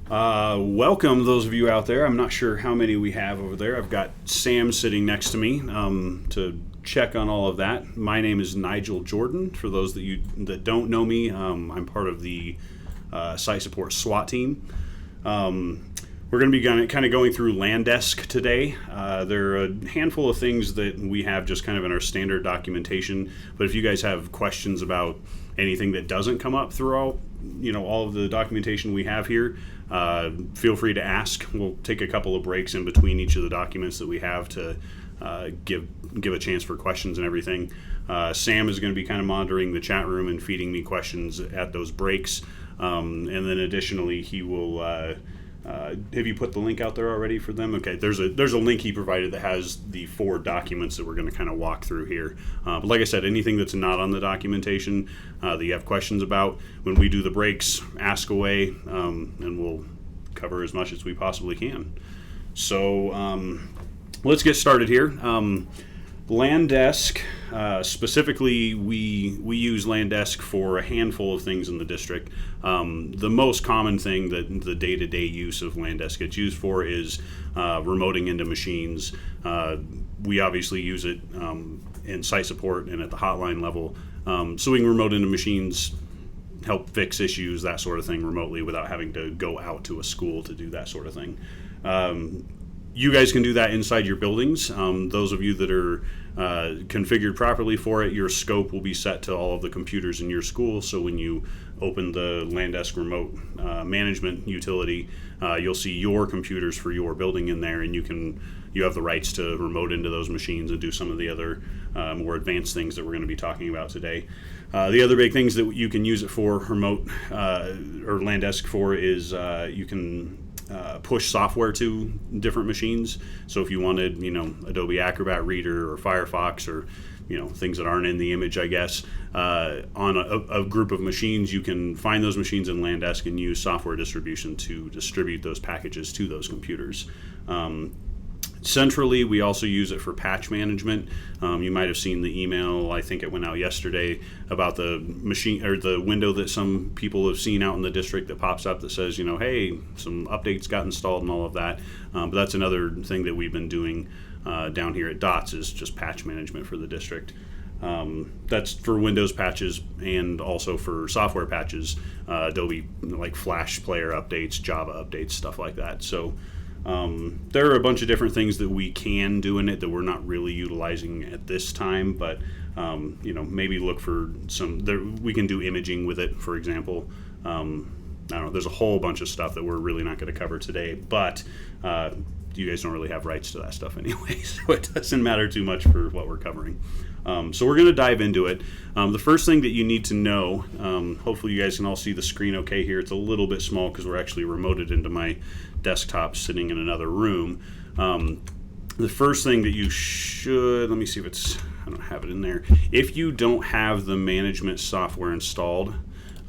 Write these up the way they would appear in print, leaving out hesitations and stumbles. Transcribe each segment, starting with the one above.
Welcome, those of you out there. I'm not sure how many we have over there. I've got Sam sitting next to me to check on all of that. My name is Nigel Jordan. For those that don't know me, I'm part of the site support SWAT team. We're going to be kind of going through Landesk today. There are a handful of things that we have just kind of in our standard documentation. But if you guys have questions about anything that doesn't come up throughout, all of the documentation we have here, feel free to ask. We'll take a couple of breaks in between each of the documents that we have to give a chance for questions and everything. Sam is going to be kind of monitoring the chat room and feeding me questions at those breaks. And then additionally, he will... have you put the link out there already for them? Okay, there's a link he provided that has the 4 documents that we're going to kind of walk through here. But like I said, anything that's not on the documentation that you have questions about, when we do the breaks, ask away, and we'll cover as much as we possibly can. So let's get started here. Landesk, specifically, we use Landesk for a handful of things in the district. The most common thing that the day-to-day use of Landesk gets used for is remoting into machines. We obviously use it in site support and at the hotline level, so we can remote into machines, help fix issues, that sort of thing remotely without having to go out to a school to do that sort of thing. You guys can do that inside your buildings. Those of you that are configured properly for it, your scope will be set to all of the computers in your school. So when you open the Landesk remote management utility, you'll see your computers for your building in there, and you have the rights to remote into those machines and do some of the other more advanced things that we're going to be talking about today. The other big things that you can use it for, remote or Landesk for, is you can push software to different machines. So if you wanted, Adobe Acrobat Reader or Firefox or, things that aren't in the image, I guess, on a group of machines, you can find those machines in Landesk and use software distribution to distribute those packages to those computers. Centrally, we also use it for patch management. You might have seen the email, I think it went out yesterday, about the machine or the window that some people have seen out in the district that pops up that says, hey, some updates got installed and all of that. But that's another thing that we've been doing down here at DoTS, is just patch management for the district. That's for Windows patches and also for software patches, Adobe like Flash player updates, Java updates, stuff like that. So there are a bunch of different things that we can do in it that we're not really utilizing at this time, but maybe look for we can do imaging with it, for example. I don't know, there's a whole bunch of stuff that we're really not going to cover today, but you guys don't really have rights to that stuff anyway, so it doesn't matter too much for what we're covering. So we're going to dive into it. The first thing that you need to know, hopefully you guys can all see the screen okay here. It's a little bit small because we're actually remoted into my desktop sitting in another room. The first thing that you should, let me see if I don't have it in there. If you don't have the management software installed,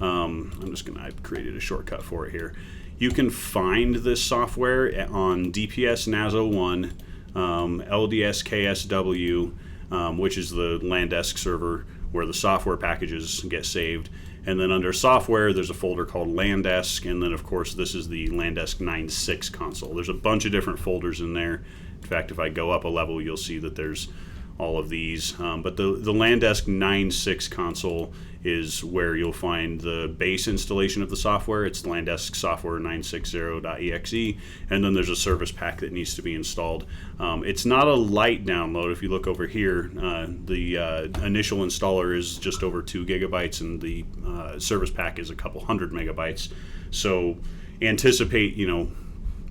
I've created a shortcut for it here. You can find this software on DPS NAS01, LDS KSW, which is the Landesk server where the software packages get saved. And then under software, there's a folder called Landesk. And then, of course, this is the Landesk 9.6 console. There's a bunch of different folders in there. In fact, if I go up a level, you'll see that there's all of these. But the Landesk 9.6 console is where you'll find the base installation of the software. It's Landesk software 960.exe, and then there's a service pack that needs to be installed. It's not a light download. If you look over here, the initial installer is just over 2 gigabytes, and the service pack is a couple hundred megabytes. So anticipate,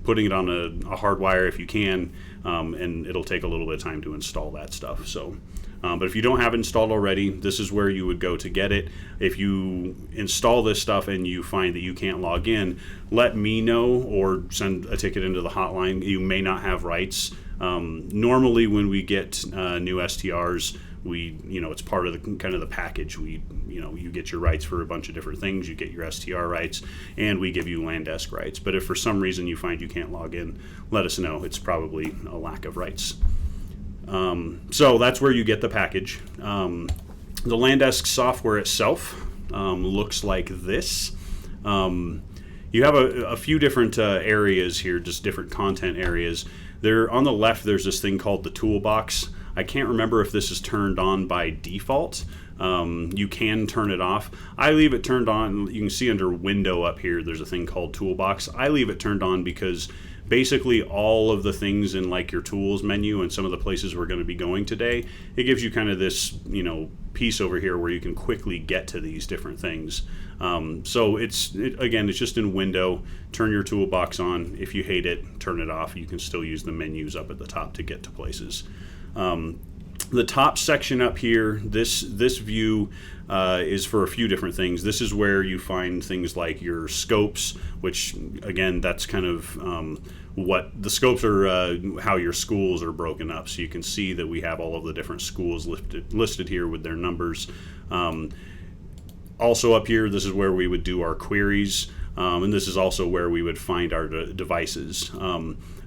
putting it on a hard wire if you can, and it'll take a little bit of time to install that stuff. So, but if you don't have it installed already, this is where you would go to get it. If you install this stuff and you find that you can't log in, let me know or send a ticket into the hotline. You may not have rights. Normally when we get new STRs, it's part of the kind of the package. You get your rights for a bunch of different things. You get your STR rights, and we give you Landesk rights. But if for some reason you find you can't log in, let us know. It's probably a lack of rights. So that's where you get the package. The Landesk software itself looks like this. you have a few different areas here, just different content areas. There on the left, there's this thing called the toolbox. I can't remember if this is turned on by default. You can turn it off. I leave it turned on. You can see under window up here, there's a thing called toolbox. I leave it turned on because basically all of the things in like your tools menu and some of the places we're going to be going today, it gives you kind of this, piece over here where you can quickly get to these different things. So again, it's just in window. Turn your toolbox on. If you hate it, turn it off. You can still use the menus up at the top to get to places. The top section up here, this view is for a few different things. This is where you find things like your scopes, which again, that's kind of what the scopes are, how your schools are broken up. So you can see that we have all of the different schools listed here with their numbers. Also up here, this is where we would do our queries, and this is also where we would find our devices.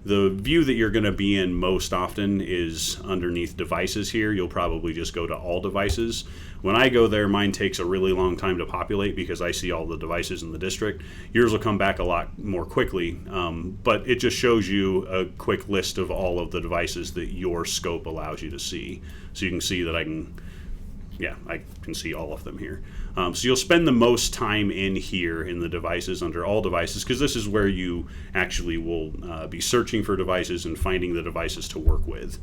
The view that you're going to be in most often is underneath devices here. You'll probably just go to all devices. When I go there, mine takes a really long time to populate because I see all the devices in the district. Yours will come back a lot more quickly, but it just shows you a quick list of all of the devices that your scope allows you to see. So you can see that I can see all of them here. So you'll spend the most time in here in the devices under all devices because this is where you actually will be searching for devices and finding the devices to work with.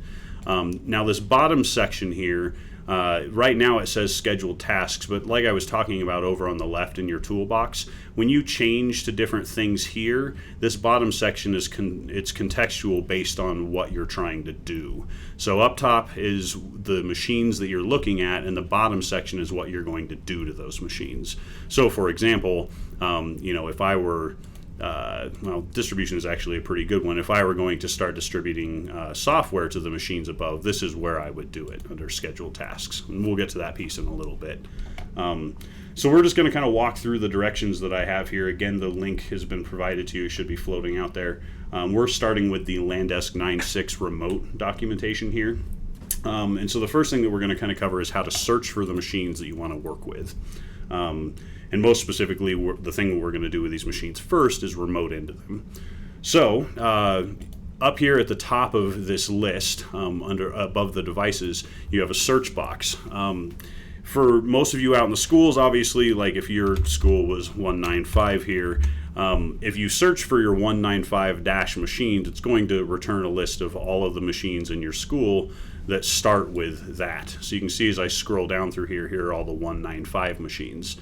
Now this bottom section here, right now it says scheduled tasks, but like I was talking about over on the left in your toolbox, when you change to different things here, this bottom section is it's contextual based on what you're trying to do. So up top is the machines that you're looking at, and the bottom section is what you're going to do to those machines. So for example, if I were distribution is actually a pretty good one. If I were going to start distributing software to the machines above, this is where I would do it under scheduled tasks. And we'll get to that piece in a little bit. So we're just going to kind of walk through the directions that I have here. Again, the link has been provided to you. It should be floating out there. We're starting with the Landesk 9.6 remote documentation here. And so the first thing that we're going to kind of cover is how to search for the machines that you want to work with. And most specifically, the thing we're going to do with these machines first is remote into them. So up here at the top of this list, above the devices, you have a search box. For most of you out in the schools, obviously, like if your school was 195 here, if you search for your 195 machines, it's going to return a list of all of the machines in your school that start with that. So you can see as I scroll down through here are all the 195 machines.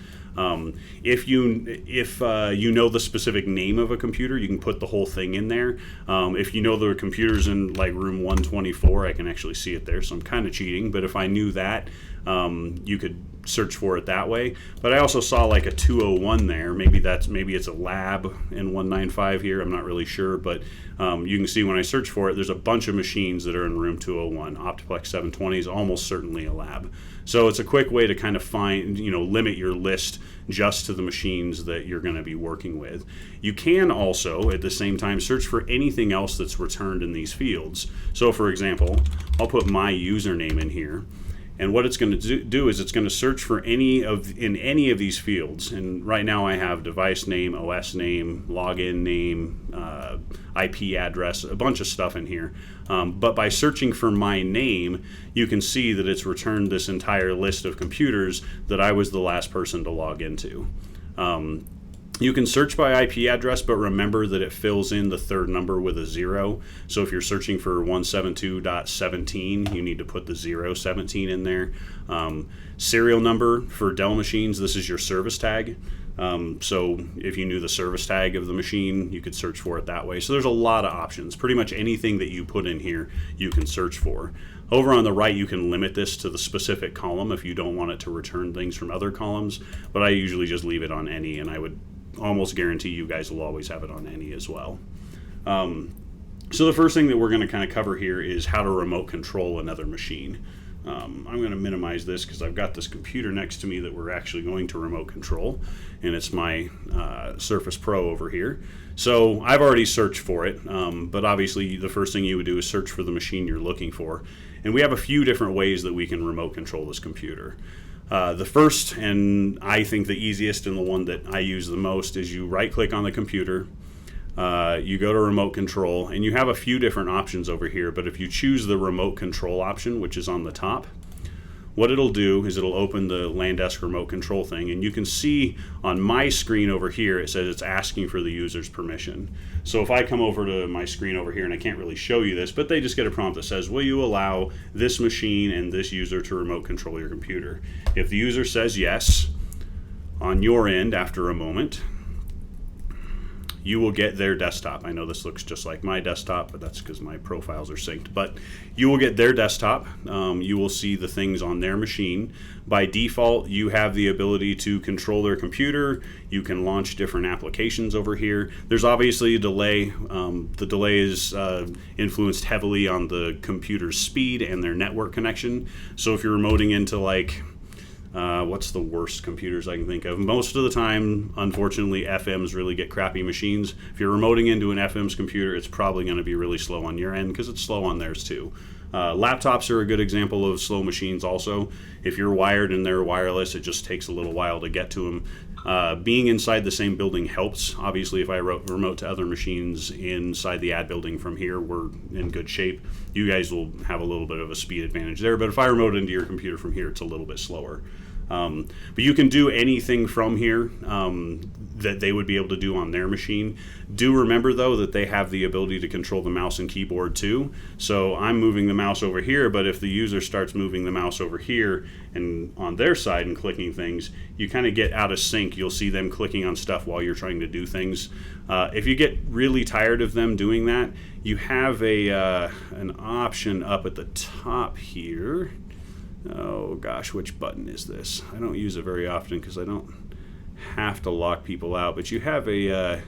If you know the specific name of a computer, you can put the whole thing in there. If you know the computer's in like room 124, I can actually see it there, so I'm kind of cheating. But if I knew that, you could search for it that way. But I also saw like a 201 there. Maybe it's a lab in 195 here. I'm not really sure, but you can see when I search for it, there's a bunch of machines that are in room 201. Optiplex 720 is almost certainly a lab. So it's a quick way to kind of find, limit your list just to the machines that you're going to be working with. You can also, at the same time, search for anything else that's returned in these fields. So for example, I'll put my username in here. And what it's going to do is it's going to search for any of these fields. And right now I have device name, OS name, login name, IP address, a bunch of stuff in here. But by searching for my name, you can see that it's returned this entire list of computers that I was the last person to log into. You can search by IP address, but remember that it fills in the third number with a 0. So if you're searching for 172.17, you need to put the 017 in there. Serial number for Dell machines, this is your service tag. So if you knew the service tag of the machine, you could search for it that way. So there's a lot of options. Pretty much anything that you put in here, you can search for. Over on the right, you can limit this to the specific column if you don't want it to return things from other columns, but I usually just leave it on any, and I would almost guarantee you guys will always have it on any as well. So the first thing that we're going to kind of cover here is how to remote control another machine. I'm going to minimize this because I've got this computer next to me that we're actually going to remote control, and it's my Surface Pro over here. So I've already searched for it, but obviously the first thing you would do is search for the machine you're looking for. And we have a few different ways that we can remote control this computer. The first, and I think the easiest and the one that I use the most, is you right click on the computer, you go to remote control, and you have a few different options over here, but if you choose the remote control option, which is on the top, what it'll do is it'll open the Landesk remote control thing, and you can see on my screen over here it says it's asking for the user's permission. So if I come over to my screen over here, and I can't really show you this, but they just get a prompt that says, will you allow this machine and this user to remote control your computer? If the user says yes, on your end after a moment, you will get their desktop. I know this looks just like my desktop, but that's because my profiles are synced. But you will get their desktop. You will see the things on their machine. By default, you have the ability to control their computer. You can launch different applications over here. There's obviously a delay. The delay is influenced heavily on the computer's speed and their network connection. So if you're remoting into like, what's the worst computers I can think of? Most of the time, unfortunately, FMs really get crappy machines. If you're remoting into an FM's computer, it's probably going to be really slow on your end because it's slow on theirs too. Laptops are a good example of slow machines also. If you're wired and they're wireless, it just takes a little while to get to them. Being inside the same building helps. Obviously, if I remote to other machines inside the ad building from here, we're in good shape. You guys will have a little bit of a speed advantage there, but if I remote into your computer from here, it's a little bit slower. But you can do anything from here that they would be able to do on their machine. Do remember, though, that they have the ability to control the mouse and keyboard, too. So I'm moving the mouse over here, but if the user starts moving the mouse over here and on their side and clicking things, you kind of get out of sync. You'll see them clicking on stuff while you're trying to do things. If you get really tired of them doing that, you have an option up at the top here. Oh gosh, which button is this? I don't use it very often because I don't have to lock people out, but you have a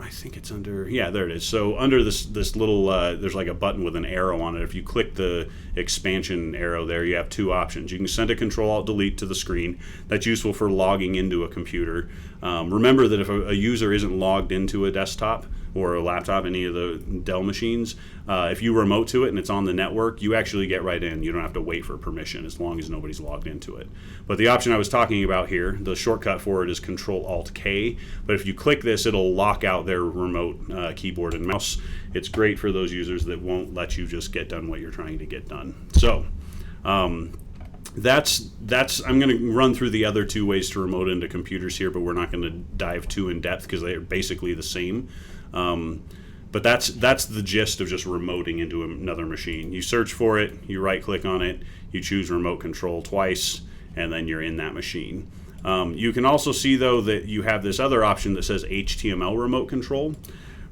I think it's under, yeah, there it is. So under this little, there's like a button with an arrow on it. If you click the expansion arrow there, you have two options. You can send a Control-Alt-Delete to the screen. That's useful for logging into a computer. Remember that if a user isn't logged into a desktop or a laptop, any of the Dell machines, if you remote to it and it's on the network, you actually get right in. You don't have to wait for permission as long as nobody's logged into it. But the option I was talking about here, the shortcut for it is Control-Alt-K. But if you click this, it'll lock out their remote keyboard and mouse. It's great for those users that won't let you just get done what you're trying to get done. So that's I'm going to run through the other two ways to remote into computers here, but we're not going to dive too in depth because they are basically the same. But that's the gist of just remoting into another machine. You search for it, you right click on it, you choose remote control twice, and then you're in that machine. You can also see, though, that you have this other option that says HTML remote control.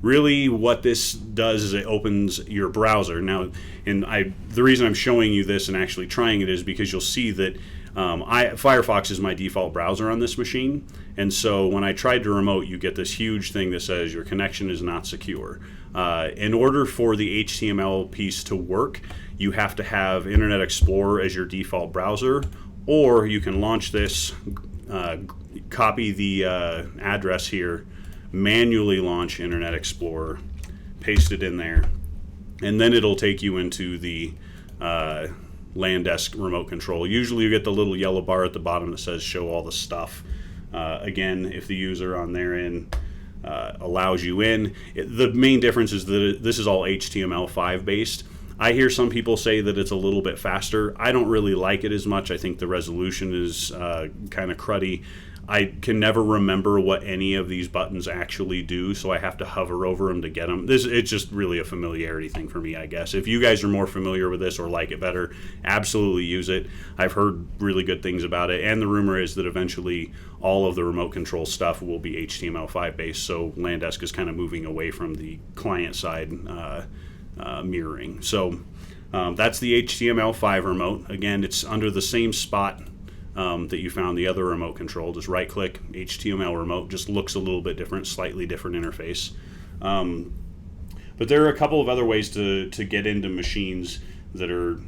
Really what this does is it opens your browser. Now, the reason I'm showing you this and actually trying it is because you'll see that Firefox is my default browser on this machine, and so when I tried to remote, you get this huge thing that says your connection is not secure. In order for the HTML piece to work, you have to have Internet Explorer as your default browser, or you can launch this, copy the address here, manually launch Internet Explorer, paste it in there, and then it'll take you into the Landesk remote control. Usually you get the little yellow bar at the bottom that says show all the stuff. Again, if the user on their end allows you in, the main difference is that this is all HTML5 based. I hear some people say that it's a little bit faster. I don't really like it as much. I think the resolution is kind of cruddy. I can never remember what any of these buttons actually do, so I have to hover over them to get them. It's just really a familiarity thing for me, I guess. If you guys are more familiar with this or like it better, absolutely use it. I've heard really good things about it, and the rumor is that eventually all of the remote control stuff will be HTML5 based, so Landesk is kind of moving away from the client side mirroring. So that's the HTML5 remote. Again, it's under the same spot that you found the other remote control. Just right click, HTML remote. Just looks a little bit different, slightly different interface. But there are a couple of other ways to get into machines that are,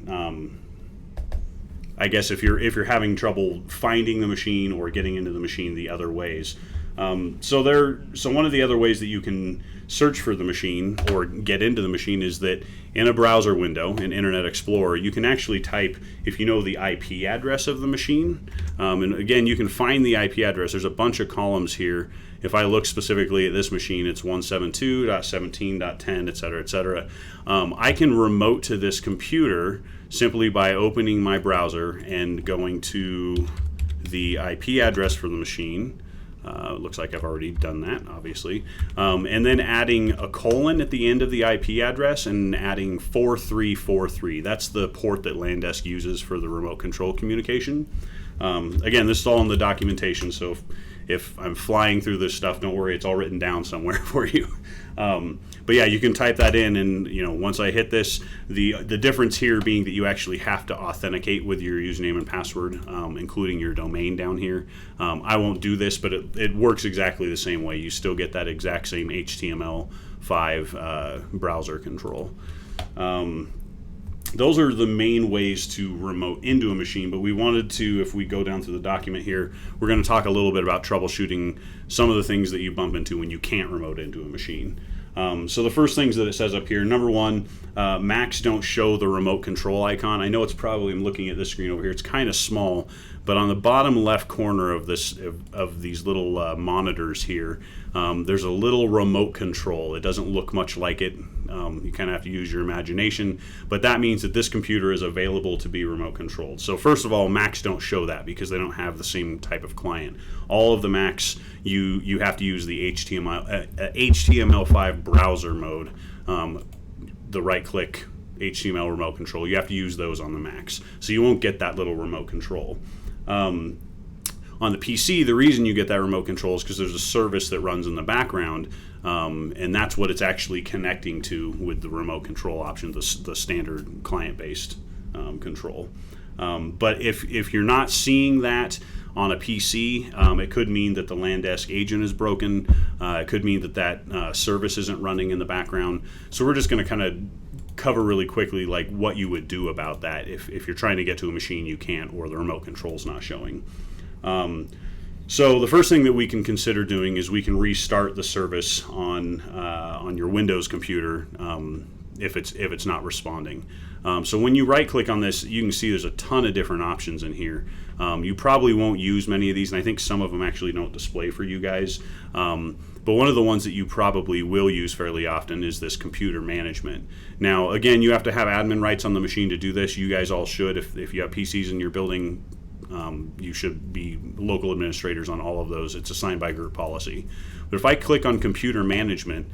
I guess if you're having trouble finding the machine or getting into the machine the other ways. So one of the other ways that you can search for the machine or get into the machine is that in a browser window in Internet Explorer, you can actually type, if you know the IP address of the machine, and again, you can find the IP address. There's a bunch of columns here. If I look specifically at this machine, it's 172.17.10, et cetera, et cetera. I can remote to this computer simply by opening my browser and going to the IP address for the machine. Looks like I've already done that, obviously. And then adding a colon at the end of the IP address and adding 4343. That's the port that Landesk uses for the remote control communication. Again, this is all in the documentation, so if I'm flying through this stuff, don't worry, it's all written down somewhere for you. But yeah, you can type that in, and once I hit this, the difference here being that you actually have to authenticate with your username and password, including your domain down here. I won't do this, but it works exactly the same way. You still get that exact same HTML5 browser control. Those are the main ways to remote into a machine, but we wanted to, if we go down through the document here, we're going to talk a little bit about troubleshooting some of the things that you bump into when you can't remote into a machine. So the first things that it says up here, number one, Macs don't show the remote control icon. I know it's probably, I'm looking at this screen over here, it's kind of small, but on the bottom left corner of this of these little monitors here, there's a little remote control. It doesn't look much like it. You kind of have to use your imagination, but that means that this computer is available to be remote controlled. So first of all, Macs don't show that because they don't have the same type of client. All of the Macs, you have to use the HTML5 browser mode, the right-click HTML remote control. You have to use those on the Macs, so you won't get that little remote control. On the PC, the reason you get that remote control is because there's a service that runs in the background, and that's what it's actually connecting to with the remote control option, the standard client-based control. But if you're not seeing that on a PC, it could mean that the Landesk agent is broken. It could mean that service isn't running in the background. So we're just going to kind of cover really quickly like what you would do about that if you're trying to get to a machine you can't, or the remote control's not showing. So the first thing that we can consider doing is we can restart the service on your Windows computer if it's not responding. So when you right click on this, you can see there's a ton of different options in here. You probably won't use many of these, and I think some of them actually don't display for you guys. But one of the ones that you probably will use fairly often is this computer management. Now, again, you have to have admin rights on the machine to do this. You guys all should. If you have PCs in your building, you should be local administrators on all of those. It's assigned by group policy. But if I click on computer management,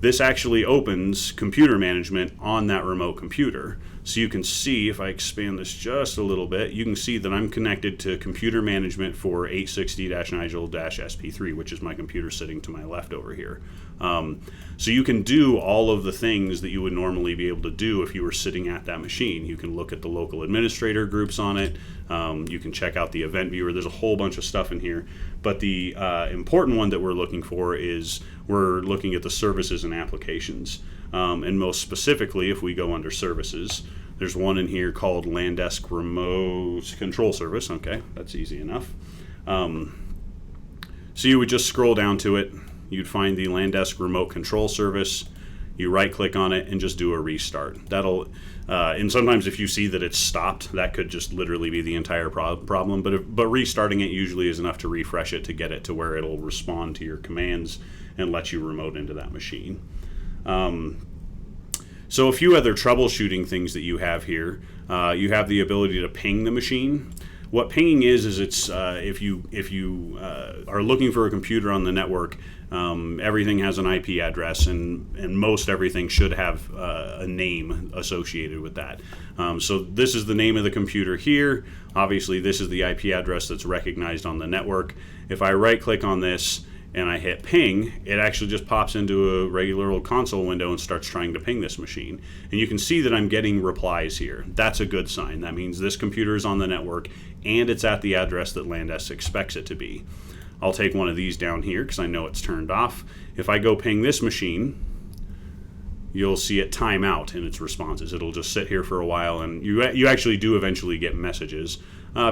this actually opens computer management on that remote computer. So you can see, if I expand this just a little bit, you can see that I'm connected to computer management for 860-Nigel-SP3, which is my computer sitting to my left over here. So you can do all of the things that you would normally be able to do if you were sitting at that machine. You can look at the local administrator groups on it. You can check out the event viewer. There's a whole bunch of stuff in here. But the important one that we're looking for is we're looking at the services and applications. And most specifically, if we go under services, there's one in here called Landesk Remote Control Service. Okay, that's easy enough. So you would just scroll down to it. You'd find the Landesk Remote Control Service. You right click on it and just do a restart. That'll and sometimes if you see that it's stopped, that could just literally be the entire problem. But restarting it usually is enough to refresh it to get it to where it'll respond to your commands and let you remote into that machine. So a few other troubleshooting things that you have here. You have the ability to ping the machine. What pinging is it's if you are looking for a computer on the network, everything has an IP address, and most everything should have a name associated with that. So this is the name of the computer here. Obviously, this is the IP address that's recognized on the network. If I right click on this and I hit ping, it actually just pops into a regular old console window and starts trying to ping this machine. And you can see that I'm getting replies here. That's a good sign. That means this computer is on the network and it's at the address that Landesk expects it to be. I'll take one of these down here because I know it's turned off. If I go ping this machine, you'll see it time out in its responses. It'll just sit here for a while, and you actually do eventually get messages.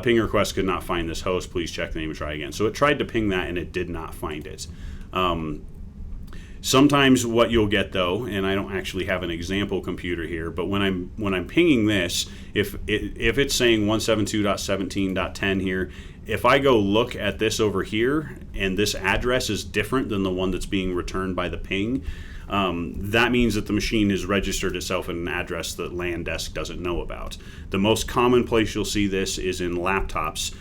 ping request could not find this host. Please check the name and try again. So it tried to ping that and it did not find it. Sometimes what you'll get though, and I don't actually have an example computer here, but when I'm pinging this, if it's saying 172.17.10 here, if I go look at this over here and this address is different than the one that's being returned by the ping, that means that the machine has registered itself at an address that Landesk doesn't know about. The most common place you'll see this is in laptops,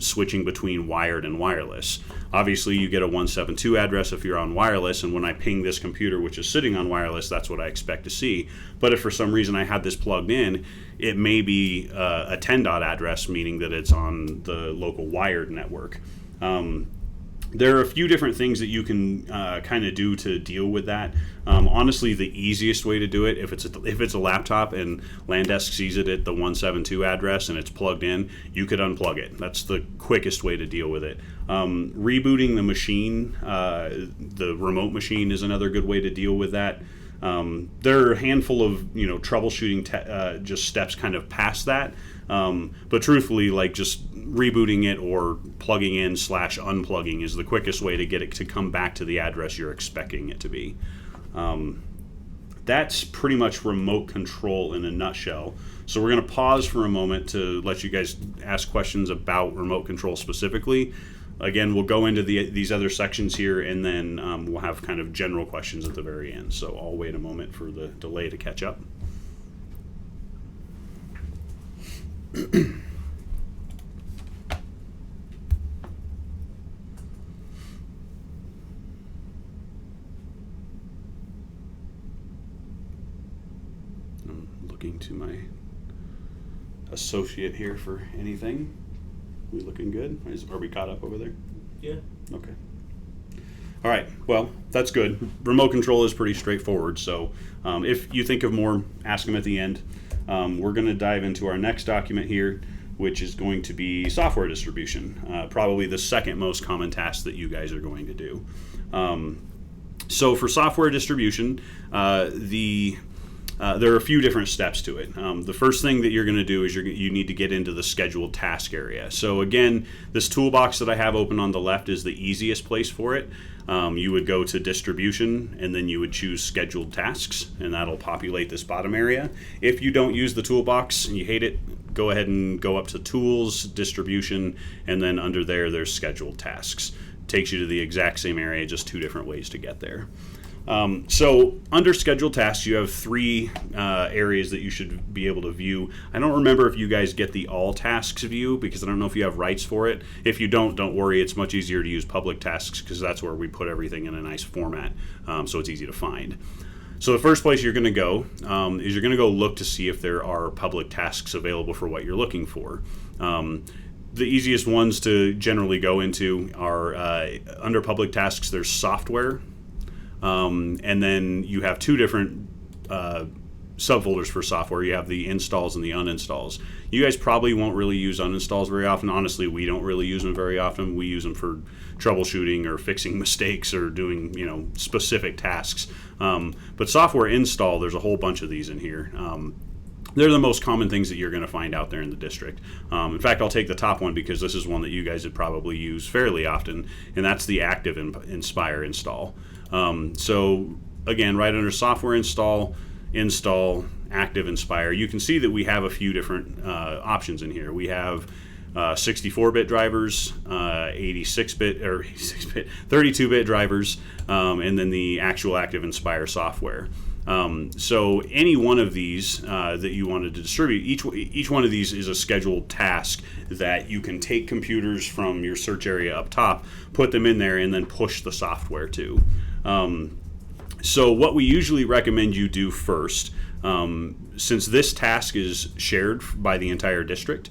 switching between wired and wireless. Obviously, you get a 172 address if you're on wireless, and when I ping this computer, which is sitting on wireless, that's what I expect to see. But if for some reason I had this plugged in, it may be a 10 dot address, meaning that it's on the local wired network. There are a few different things that you can kind of do to deal with that. Honestly, the easiest way to do it, if it's a laptop and Landesk sees it at the 172 address and it's plugged in, you could unplug it. That's the quickest way to deal with it. Rebooting the machine, the remote machine, is another good way to deal with that. There are a handful of troubleshooting just steps kind of past that. But truthfully, like just rebooting it or plugging in / unplugging is the quickest way to get it to come back to the address you're expecting it to be. That's pretty much remote control in a nutshell. So we're going to pause for a moment to let you guys ask questions about remote control specifically. Again, we'll go into these other sections here, and then we'll have kind of general questions at the very end. So I'll wait a moment for the delay to catch up. I'm looking to my associate here for anything. We looking good? Are we caught up over there? Yeah. Okay. All right. Well, that's good. Remote control is pretty straightforward. So if you think of more, ask them at the end. We're going to dive into our next document here, which is going to be software distribution, probably the second most common task that you guys are going to do. So for software distribution, there are a few different steps to it. The first thing that you're going to do is you need to get into the scheduled task area. So again, this toolbox that I have open on the left is the easiest place for it. You would go to distribution and then you would choose scheduled tasks, and that'll populate this bottom area. If you don't use the toolbox and you hate it, go ahead and go up to tools, distribution, and then under there's scheduled tasks. Takes you to the exact same area, just two different ways to get there. So under scheduled tasks, you have three areas that you should be able to view. I don't remember if you guys get the all tasks view, because I don't know if you have rights for it. If you don't worry. It's much easier to use public tasks because that's where we put everything in a nice format, so it's easy to find. So the first place you're going to go is you're going to go look to see if there are public tasks available for what you're looking for. The easiest ones to generally go into are under public tasks, there's software. And then you have two different subfolders for software. You have the installs and the uninstalls. You guys probably won't really use uninstalls very often. Honestly, we don't really use them very often. We use them for troubleshooting or fixing mistakes or doing specific tasks. But software install, there's a whole bunch of these in here. They're the most common things that you're going to find out there in the district. In fact, I'll take the top one because this is one that you guys would probably use fairly often, and that's the Active Inspire install. So again, right under software install, Active Inspire, you can see that we have a few different options in here. We have 64-bit drivers, 86-bit or 86-bit, 32-bit drivers, and then the actual Active Inspire software. So any one of these that you wanted to distribute, each one of these is a scheduled task that you can take computers from your search area up top, put them in there, and then push the software to. So what we usually recommend you do first, since this task is shared by the entire district,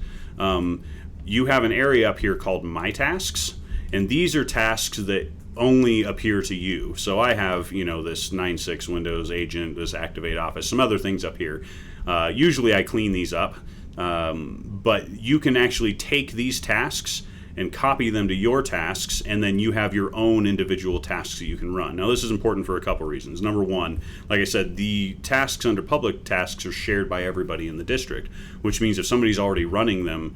you have an area up here called My Tasks, and these are tasks that only appear to you. So I have, this 9.6 Windows Agent, this Activate Office, some other things up here. Usually I clean these up, but you can actually take these tasks and copy them to your tasks, and then you have your own individual tasks that you can run. Now, this is important for a couple reasons. Number one, like I said, the tasks under public tasks are shared by everybody in the district, which means if somebody's already running them,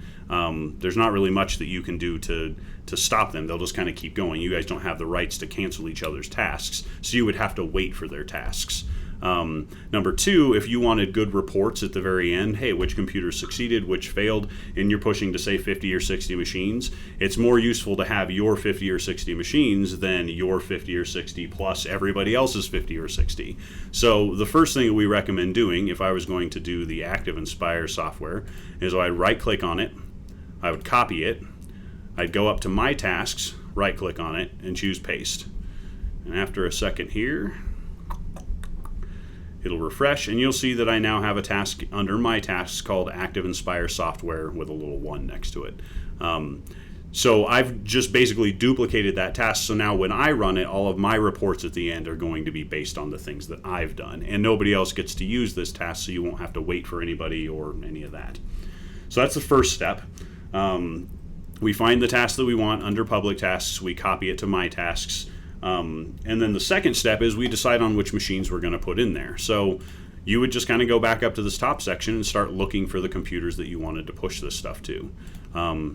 there's not really much that you can do to stop them. They'll just kind of keep going. You guys don't have the rights to cancel each other's tasks, so you would have to wait for their tasks. Number two, if you wanted good reports at the very end, hey, which computers succeeded, which failed, and you're pushing to say 50 or 60 machines, it's more useful to have your 50 or 60 machines than your 50 or 60 plus everybody else's 50 or 60. So the first thing that we recommend doing, if I was going to do the Active Inspire software, is I'd right click on it, I would copy it, I'd go up to My Tasks, right click on it, and choose Paste. And after a second here, it'll refresh, and you'll see that I now have a task under My Tasks called Active Inspire Software with a little 1 next to it. So I've just basically duplicated that task, so now when I run it, all of my reports at the end are going to be based on the things that I've done, and nobody else gets to use this task, so you won't have to wait for anybody or any of that. So that's the first step. We find the task that we want under public tasks, we copy it to My Tasks, and then the second step is we decide on which machines we're going to put in there. So you would just kind of go back up to this top section and start looking for the computers that you wanted to push this stuff to.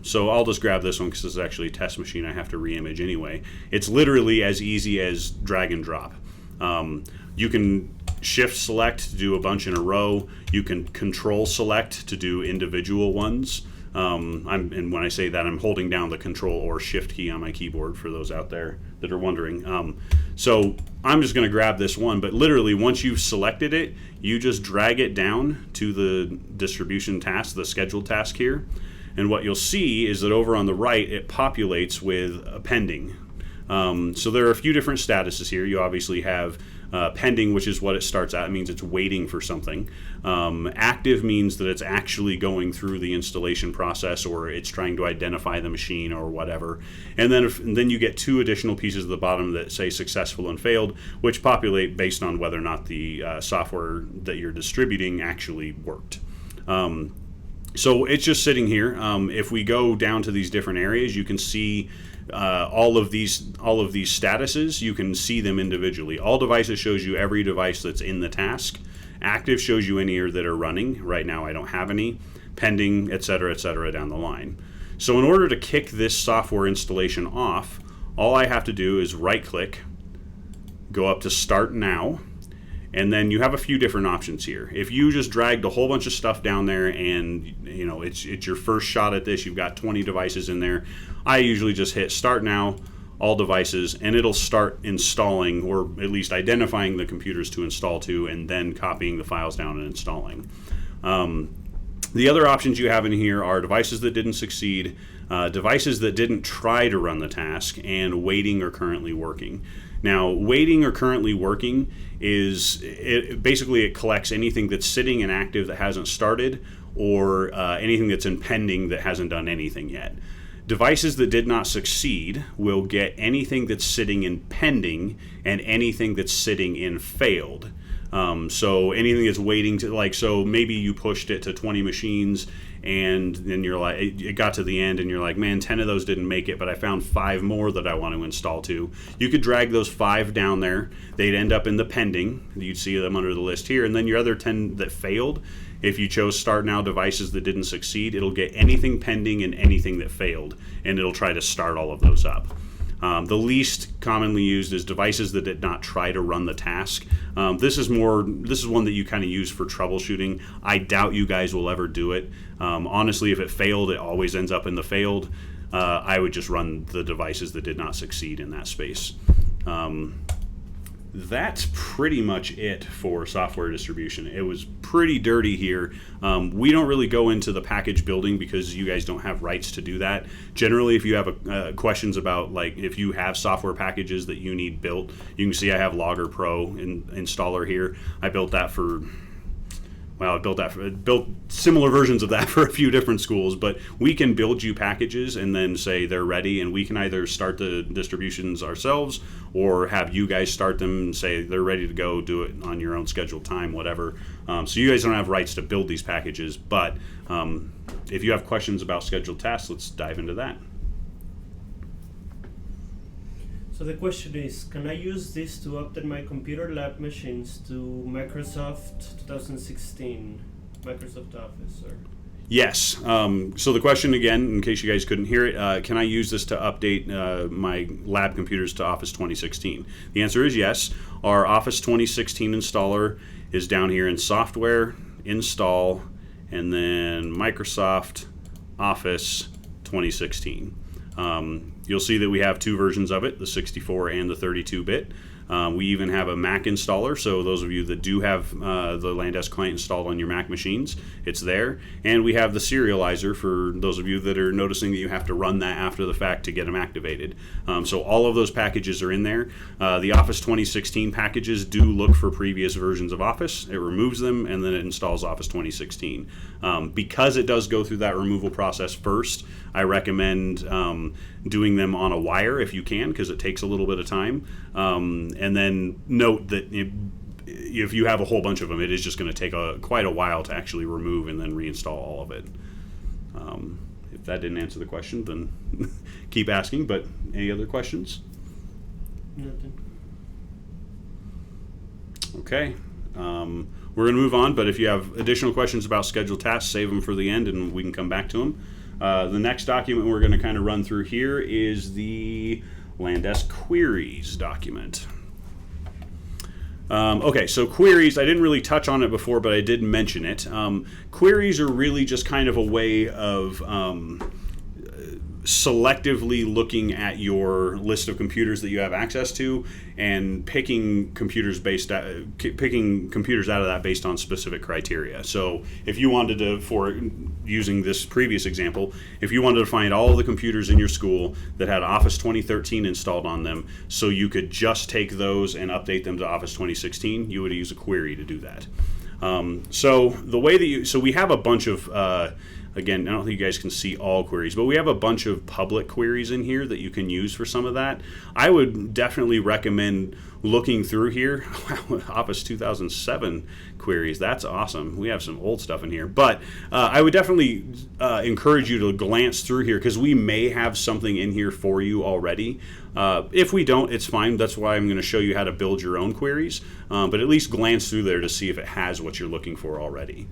So I'll just grab this one because this is actually a test machine I have to re-image anyway. It's literally as easy as drag and drop. You can shift select to do a bunch in a row. You can control select to do individual ones. And when I say that, I'm holding down the control or shift key on my keyboard for those out there that are wondering. So I'm just going to grab this one, but literally once you've selected it, you just drag it down to the distribution task, the scheduled task here. And what you'll see is that over on the right, it populates with a pending. So there are a few different statuses here. You obviously have pending, which is what it starts at. It means it's waiting for something. Active means that it's actually going through the installation process, or it's trying to identify the machine or whatever. And then you get 2 additional pieces at the bottom that say successful and failed, which populate based on whether or not the software that you're distributing actually worked. So it's just sitting here. If we go down to these different areas, you can see all of these statuses. You can see them individually. All devices shows you every device that's in the task. Active shows you any that are running. Right now I don't have any. Pending, etc., down the line. So in order to kick this software installation off, all I have to do is right click, go up to Start Now, and then you have a few different options here. If you just dragged a whole bunch of stuff down there and it's your first shot at this, you've got 20 devices in there, I usually just hit Start Now, all devices, and it'll start installing, or at least identifying the computers to install to, and then copying the files down and installing. The other options you have in here are devices that didn't succeed, devices that didn't try to run the task, and waiting or currently working. Now, waiting or currently working is basically it collects anything that's sitting and active that hasn't started, or anything that's in pending that hasn't done anything yet. Devices that did not succeed will get anything that's sitting in pending and anything that's sitting in failed. So anything that's waiting to, so maybe you pushed it to 20 machines and then you're like, it got to the end and you're like, man, 10 of those didn't make it, but I found 5 more that I want to install to. You could drag those 5 down there. They'd end up in the pending. You'd see them under the list here. And then your other 10 that failed, if you chose Start Now devices that didn't succeed, it'll get anything pending and anything that failed, and it'll try to start all of those up. The least commonly used is devices that did not try to run the task. This is one that you kind of use for troubleshooting. I doubt you guys will ever do it. Honestly, if it failed, it always ends up in the failed. I would just run the devices that did not succeed in that space. That's pretty much it for software distribution. It was pretty dirty here. We don't really go into the package building because you guys don't have rights to do that. Generally, if you have questions about, if you have software packages that you need built, you can see I have Logger Pro installer here. I built that I built similar versions of that for a few different schools, but we can build you packages and then say they're ready, and we can either start the distributions ourselves or have you guys start them and say they're ready to go, do it on your own scheduled time, whatever. So you guys don't have rights to build these packages, but if you have questions about scheduled tasks, let's dive into that. So the question is, can I use this to update my computer lab machines to Microsoft 2016, Microsoft Office, or? Yes. So the question again, in case you guys couldn't hear it, can I use this to update my lab computers to Office 2016? The answer is yes. Our Office 2016 installer is down here in Software, Install, and then Microsoft Office 2016. You'll see that we have two versions of it, the 64 and the 32-bit. We even have a Mac installer, so those of you that do have the Landesk client installed on your Mac machines, it's there. And we have the serializer for those of you that are noticing that you have to run that after the fact to get them activated. So all of those packages are in there. The Office 2016 packages do look for previous versions of Office. It removes them, and then it installs Office 2016. Because it does go through that removal process first, I recommend doing them on a wire if you can, because it takes a little bit of time. And then note that if you have a whole bunch of them, it is just going to take quite a while to actually remove and then reinstall all of it. If that didn't answer the question, then keep asking. But any other questions? Nothing. Okay. We're going to move on, but if you have additional questions about scheduled tasks, save them for the end and we can come back to them. The next document we're going to kind of run through here is the Landesk queries document. Okay, so queries, I didn't really touch on it before, but I did mention it. Queries are really just kind of a way of selectively looking at your list of computers that you have access to and picking computers out of that based on specific criteria. So if you wanted to, for using this previous example, if you wanted to find all of the computers in your school that had Office 2013 installed on them, so you could just take those and update them to Office 2016, you would use a query to do that. So the way that so we have a bunch of again, I don't think you guys can see all queries, but we have a bunch of public queries in here that you can use for some of that. I would definitely recommend looking through here. Office 2007 queries, that's awesome. We have some old stuff in here, but I would definitely encourage you to glance through here because we may have something in here for you already. If we don't, it's fine. That's why I'm going to show you how to build your own queries, but at least glance through there to see if it has what you're looking for already.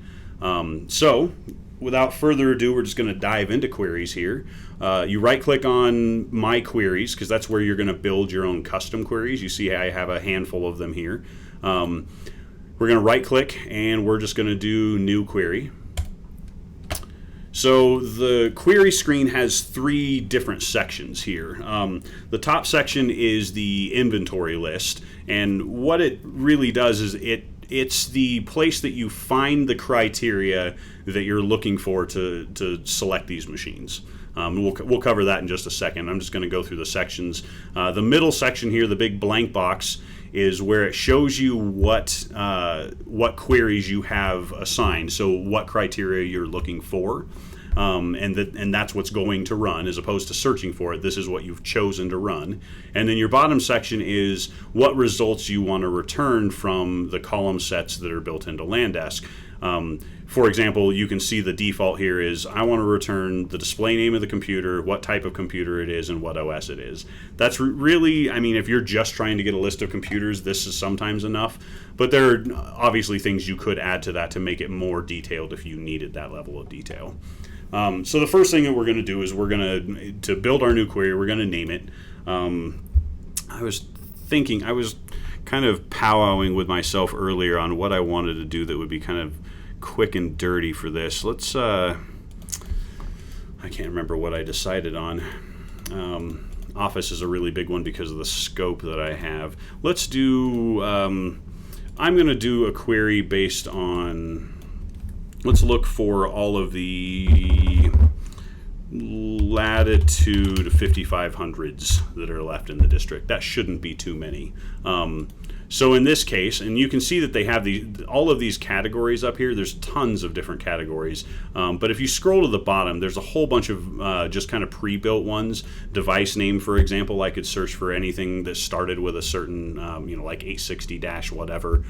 So without further ado, we're just going to dive into queries here. You right-click on My Queries, because that's where you're going to build your own custom queries. You see I have a handful of them here. We're going to right-click, and we're just going to do New Query. So the query screen has three different sections here. The top section is the inventory list, and what it really does is it's the place that you find the criteria that you're looking for to select these machines. We'll cover that in just a second. I'm just going to go through the sections. The middle section here, the big blank box, is where it shows you what queries you have assigned, so what criteria you're looking for. And that's what's going to run as opposed to searching for it. This is what you've chosen to run. And then your bottom section is what results you want to return from the column sets that are built into Landesk. For example, you can see the default here is I want to return the display name of the computer, what type of computer it is, and what OS it is. That's really, I mean, if you're just trying to get a list of computers, this is sometimes enough. But there are obviously things you could add to that to make it more detailed if you needed that level of detail. So the first thing that we're going to do is we're going to build our new query, we're going to name it. I was kind of powwowing with myself earlier on what I wanted to do that would be kind of quick and dirty for this. Let's, I can't remember what I decided on. Office is a really big one because of the scope that I have. Let's do, I'm going to do a query based on, let's look for all of the latitude 5500s that are left in the district. That shouldn't be too many. So in this case, and you can see that they have all of these categories up here. There's tons of different categories. But if you scroll to the bottom, there's a whole bunch of just kind of pre-built ones. Device name, for example, I could search for anything that started with a certain, like 860 dash whatever.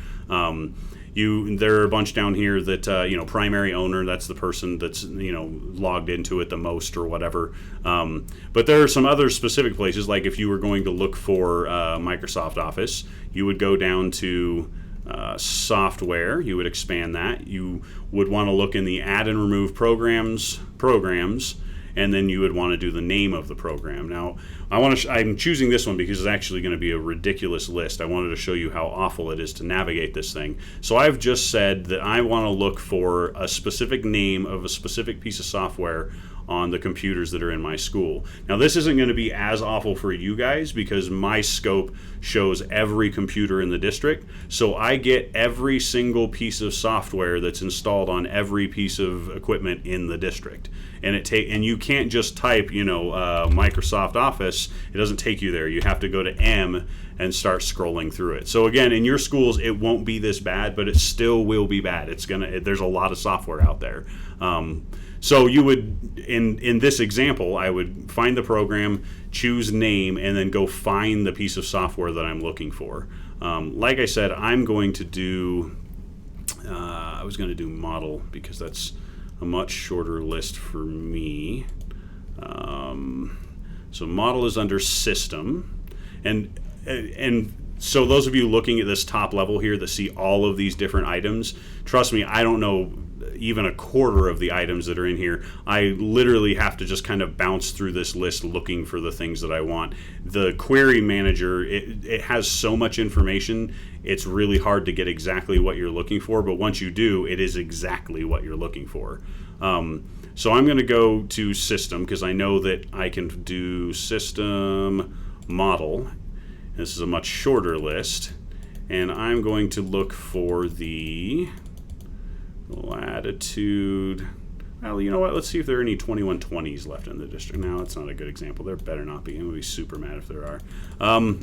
There are a bunch down here that primary owner, that's the person that's logged into it the most or whatever. But there are some other specific places, like if you were going to look for Microsoft Office, you would go down to software. You would expand that. You would want to look in the add and remove programs, and then you would want to do the name of the program. Now, I'm choosing this one because it's actually going to be a ridiculous list. I wanted to show you how awful it is to navigate this thing. So I've just said that I want to look for a specific name of a specific piece of software on the computers that are in my school. Now, this isn't going to be as awful for you guys because my scope shows every computer in the district. So I get every single piece of software that's installed on every piece of equipment in the district. And you can't just type, Microsoft Office. It doesn't take you there. You have to go to M and start scrolling through it. So again, in your schools, it won't be this bad, but it still will be bad. There's a lot of software out there. So you would, in this example, I would find the program, choose name, and then go find the piece of software that I'm looking for. Like I said, I'm going to do, I was going to do model because that's a much shorter list for me. So model is under system. And so those of you looking at this top level here that see all of these different items, trust me, I don't know even a quarter of the items that are in here. I literally have to just kind of bounce through this list looking for the things that I want. The query manager, it has so much information, it's really hard to get exactly what you're looking for, but once you do, it is exactly what you're looking for. So I'm going to go to system because I know that I can do system model. This is a much shorter list, and I'm going to look for the latitude. Well, you know what? Let's see if there are any 2120s left in the district. No, that's not a good example. There better not be. I'm gonna be super mad if there are.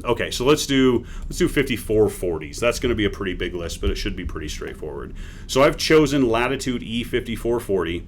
Okay, so let's do 5440s. That's going to be a pretty big list, but it should be pretty straightforward. So I've chosen latitude E5440.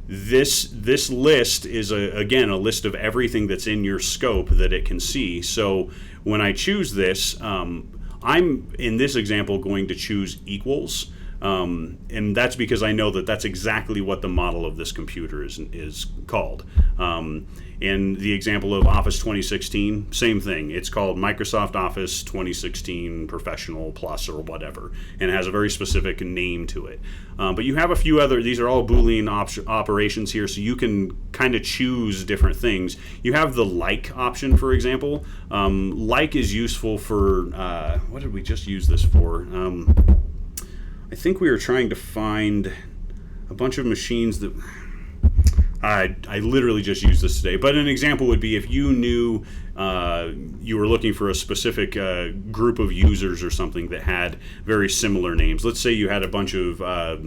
This list is again a list of everything that's in your scope that it can see. So when I choose this, I'm in this example going to choose equals. And that's because I know that that's exactly what the model of this computer is called. In the example of Office 2016, same thing. It's called Microsoft Office 2016 Professional Plus or whatever, and it has a very specific name to it. But you have a few other, these are all Boolean operations here, so you can kind of choose different things. You have the like option, for example. Like is useful for, what did we just use this for? I think we were trying to find a bunch of machines that I literally just used this today. But an example would be if you knew you were looking for a specific group of users or something that had very similar names. Let's say you had a bunch of a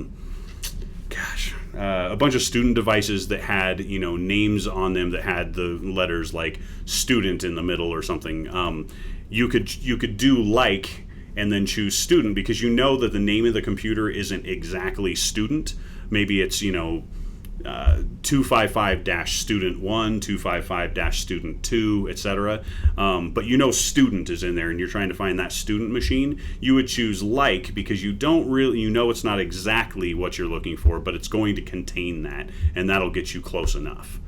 bunch of student devices that had names on them that had the letters like student in the middle or something. You could do like and then choose student because you know that the name of the computer isn't exactly student. Maybe it's 255-student1, 255-student2, etc. But student is in there and you're trying to find that student machine. You would choose like because you don't really, it's not exactly what you're looking for, but it's going to contain that, and that'll get you close enough.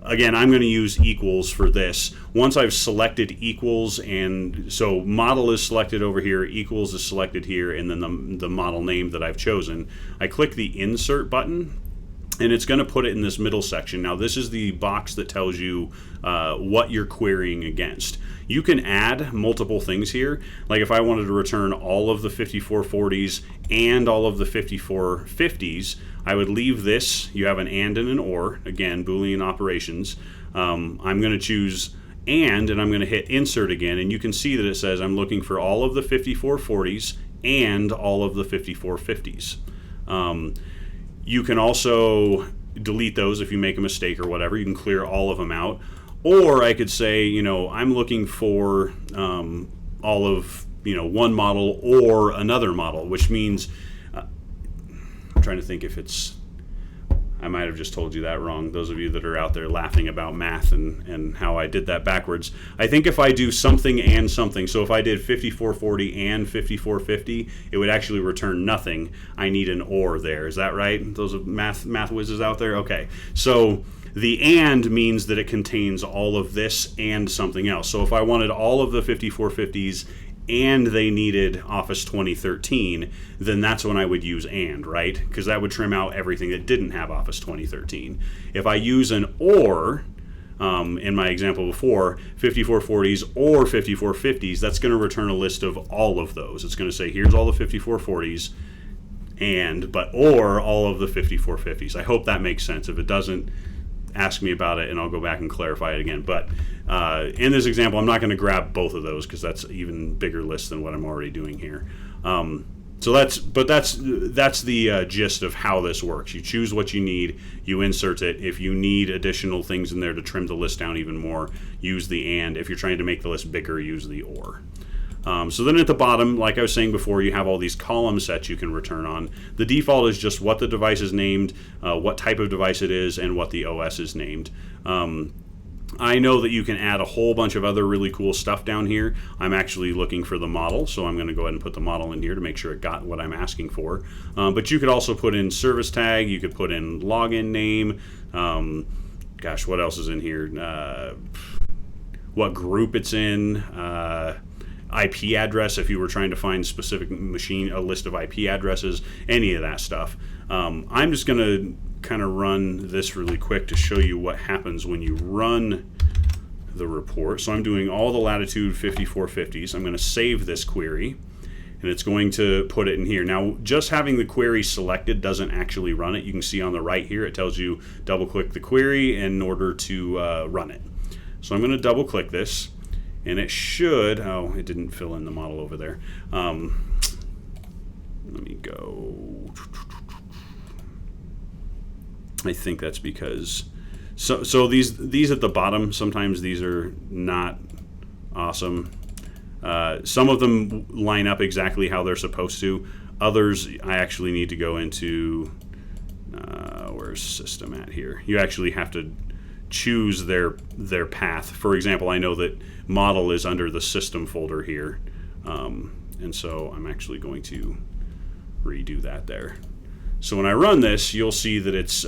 Again, I'm going to use equals for this. Once I've selected equals, and so model is selected over here, equals is selected here, and then the model name that I've chosen, I click the insert button, and it's going to put it in this middle section. Now, this is the box that tells you what you're querying against. You can add multiple things here. Like if I wanted to return all of the 5440s and all of the 5450s, I would leave this. You have an and and or, again, Boolean operations. I'm going to choose and I'm going to hit insert again, and you can see that it says I'm looking for all of the 5440s and all of the 5450s. You can also delete those if you make a mistake or whatever. You can clear all of them out. Or I could say, I'm looking for all of, one model or another model, which means, I'm trying to think if it's, I might have just told you that wrong. Those of you that are out there laughing about math and how I did that backwards. I think if I do something and something, so if I did 5440 and 5450, it would actually return nothing. I need an or there. Is that right? Those are math whizzes out there? Okay. So the and means that it contains all of this and something else. So if I wanted all of the 5450s and they needed Office 2013, then that's when I would use and, right? Because that would trim out everything that didn't have Office 2013. If I use an or, in my example before, 5440s or 5450s, that's going to return a list of all of those. It's going to say, here's all the 5440s, or all of the 5450s. I hope that makes sense. If it doesn't, ask me about it and I'll go back and clarify it again. But in this example, I'm not going to grab both of those because that's an even bigger list than what I'm already doing here. So that's the gist of how this works. You choose what you need, you insert it. If you need additional things in there to trim the list down even more, use the and. If you're trying to make the list bigger, use the or. So then at the bottom, like I was saying before, you have all these column sets you can return on. The default is just what the device is named, what type of device it is, and what the OS is named. I know that you can add a whole bunch of other really cool stuff down here. I'm actually looking for the model, so I'm going to go ahead and put the model in here to make sure it got what I'm asking for. But you could also put in service tag, you could put in login name, gosh, what else is in here? What group it's in, IP address if you were trying to find specific machine, a list of IP addresses, any of that stuff. I'm just going to kind of run this really quick to show you what happens when you run the report. So I'm doing all the latitude 5450s. I'm going to save this query and it's going to put it in here. Now, just having the query selected doesn't actually run it. You can see on the right here, it tells you double click the query in order to run it. So I'm going to double click this. And it should, oh, it didn't fill in the model over there. Let me go. I think that's because, so these at the bottom, sometimes these are not awesome. Some of them line up exactly how they're supposed to. Others, I actually need to go into, where's system at here? You actually have to choose their path. For example, I know that model is under the system folder here, and so I'm actually going to redo that there. So when I run this, you'll see that it's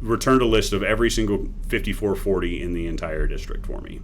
returned a list of every single 5440 in the entire district for me.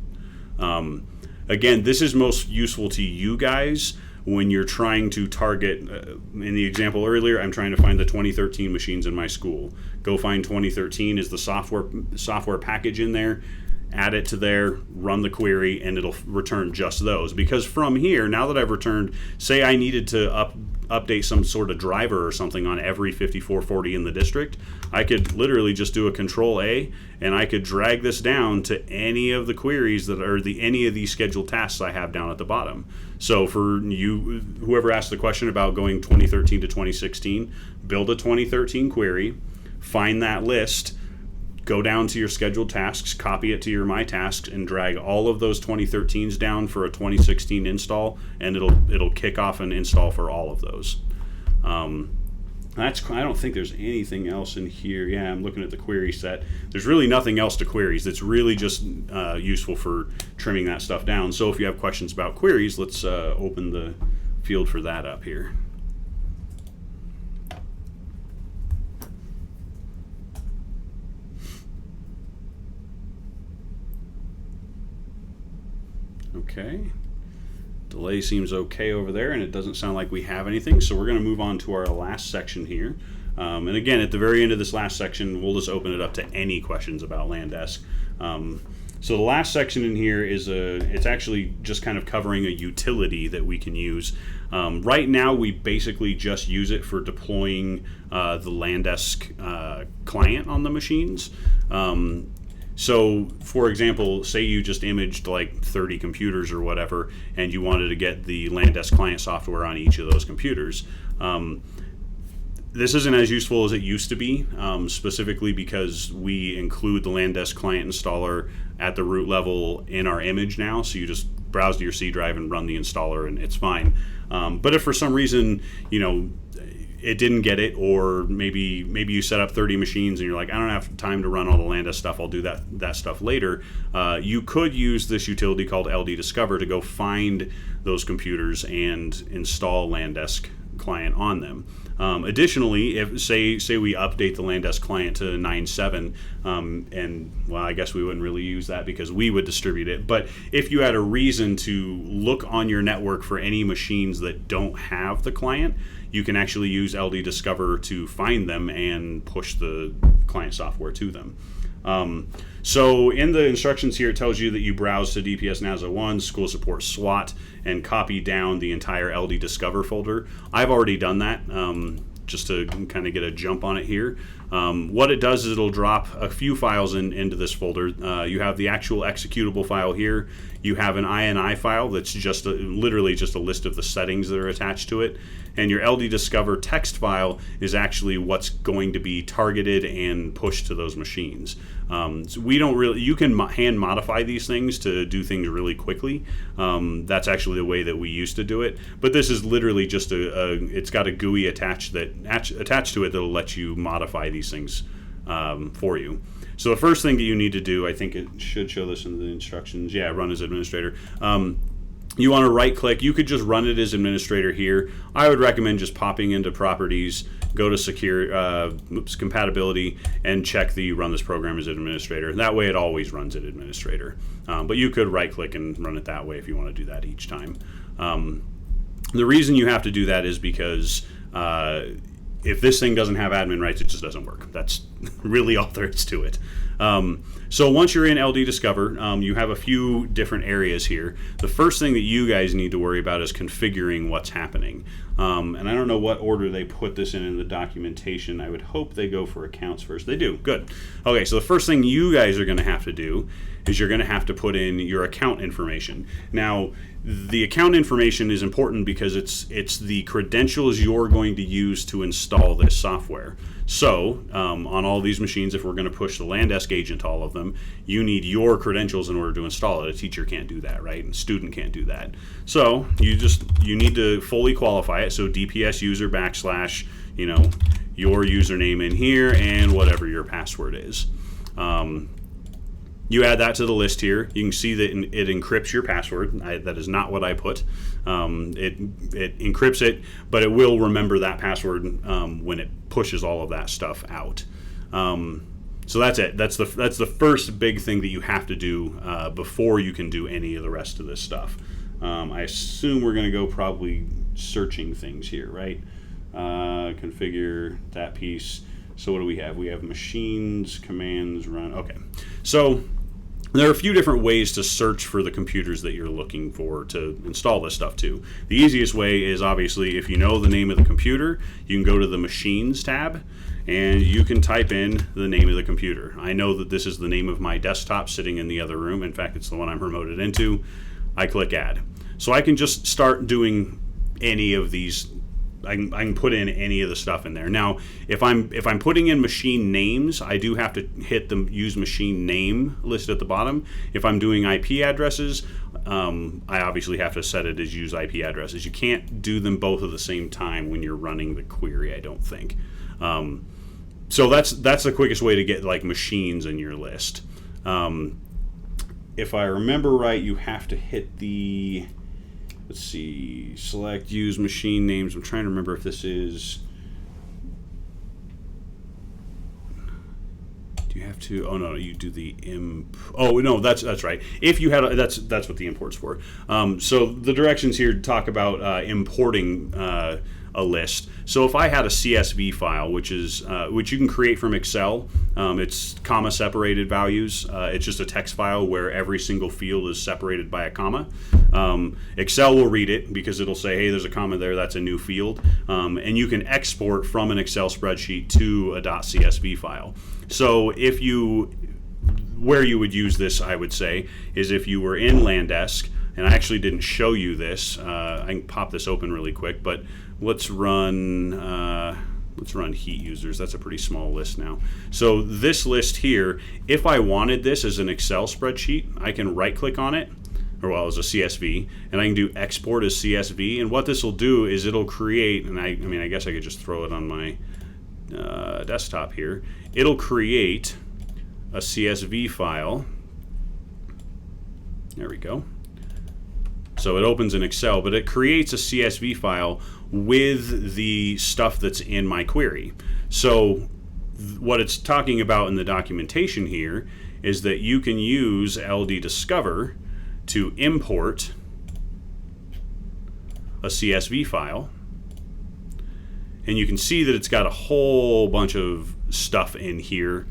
Again, this is most useful to you guys when you're trying to target, in the example earlier, I'm trying to find the 2013 machines in my school. Go find 2013 is the software package in there, add it to there, run the query, and it'll return just those. Because from here, now that I've returned, say I needed to update some sort of driver or something on every 5440 in the district, I could literally just do a Control A, and I could drag this down to any of the queries that are any of these scheduled tasks I have down at the bottom. So for you, whoever asked the question about going 2013 to 2016, build a 2013 query, find that list, go down to your scheduled tasks, copy it to your My Tasks, and drag all of those 2013s down for a 2016 install, and it'll kick off an install for all of those. I don't think there's anything else in here. Yeah, I'm looking at the query set. There's really nothing else to queries. It's really just useful for trimming that stuff down. So if you have questions about queries, let's open the field for that up here. Okay. Delay seems okay over there, and it doesn't sound like we have anything, so we're going to move on to our last section here. And again, at the very end of this last section, we'll just open it up to any questions about Landesk. So the last section in here is it's actually just kind of covering a utility that we can use. Right now, we basically just use it for deploying the Landesk client on the machines. So, for example, say you just imaged like 30 computers or whatever, and you wanted to get the Landesk client software on each of those computers. This isn't as useful as it used to be, specifically because we include the Landesk client installer at the root level in our image now. So you just browse to your C drive and run the installer, and it's fine. But if for some reason, it didn't get it, or maybe you set up 30 machines and you're like, I don't have time to run all the Landesk stuff, I'll do that stuff later, you could use this utility called LD Discover to go find those computers and install Landesk client on them. Additionally, if say we update the Landesk client to 9.7, and well, I guess we wouldn't really use that because we would distribute it, but if you had a reason to look on your network for any machines that don't have the client, you can actually use LD Discover to find them and push the client software to them. So in the instructions here, it tells you that you browse to DPS NASA 1, school support SWAT, and copy down the entire LD Discover folder. I've already done that, just to kind of get a jump on it here. What it does is it'll drop a few files into this folder. You have the actual executable file here. You have an INI file that's just literally just a list of the settings that are attached to it. And your LD Discover text file is actually what's going to be targeted and pushed to those machines. So we don't really, you can hand modify these things to do things really quickly. That's actually the way that we used to do it. But this is literally just it's got a GUI attached to it that'll let you modify these things for you. So the first thing that you need to do, I think it should show this in the instructions. Yeah, run as administrator. You want to right click. You could just run it as administrator here. I would recommend just popping into properties, go to secure compatibility, and check the run this program as administrator. That way it always runs at administrator. But you could right click and run it that way if you want to do that each time. The reason you have to do that is because if this thing doesn't have admin rights, it just doesn't work. That's really all there is to it. So once you're in LD Discover, you have a few different areas here. The first thing that you guys need to worry about is configuring what's happening. And I don't know what order they put this in the documentation. I would hope they go for accounts first. They do. Good. Okay, so the first thing you guys are going to have to do is you're going to have to put in your account information. Now, the account information is important because it's the credentials you're going to use to install this software. So on all these machines, if we're going to push the Landesk agent to all of them, you need your credentials in order to install it. A teacher can't do that, right? And a student can't do that. So you need to fully qualify it. So DPS user / your username in here and whatever your password is. You add that to the list here. You can see that it encrypts your password. That is not what I put. It encrypts it, but it will remember that password when it pushes all of that stuff out. So that's it. That's the first big thing that you have to do before you can do any of the rest of this stuff. I assume we're going to go probably searching things here, right? Configure that piece. So what do we have? We have machines, commands, run. Okay. So there are a few different ways to search for the computers that you're looking for to install this stuff to. The easiest way is obviously if you know the name of the computer, you can go to the Machines tab and you can type in the name of the computer. I know that this is the name of my desktop sitting in the other room. In fact, it's the one I'm remoted into. I click Add. So I can just start doing any of these. I can put in any of the stuff in there. Now, if I'm putting in machine names, I do have to hit the use machine name list at the bottom. If I'm doing IP addresses, I obviously have to set it as use IP addresses. You can't do them both at the same time when you're running the query, I don't think. So that's the quickest way to get like machines in your list. If I remember right, you have to hit the... Let's see, select use machine names. I'm trying to remember if this is, do you have to, oh no, you do the oh no, that's right. If you had, that's what the import's for. So the directions here talk about importing a list. So if I had a CSV file, which you can create from Excel, it's comma separated values. It's just a text file where every single field is separated by a comma. Excel will read it because it'll say, hey, there's a comma there, that's a new field. And you can export from an Excel spreadsheet to a .csv file. So where you would use this, I would say, is if you were in Landesk, and I actually didn't show you this. I can pop this open really quick, but let's run heat users. That's a pretty small list now. So this list here, if I wanted this as an Excel spreadsheet, I can right click on it, or well, as a CSV, and I can do export as CSV. And what this will do is it'll create, and I mean, I guess I could just throw it on my desktop here. It'll create a CSV file. There we go. So it opens in Excel, but it creates a CSV file with the stuff that's in my query. So what it's talking about in the documentation here is that you can use LD Discover to import a CSV file. And you can see that it's got a whole bunch of stuff in here.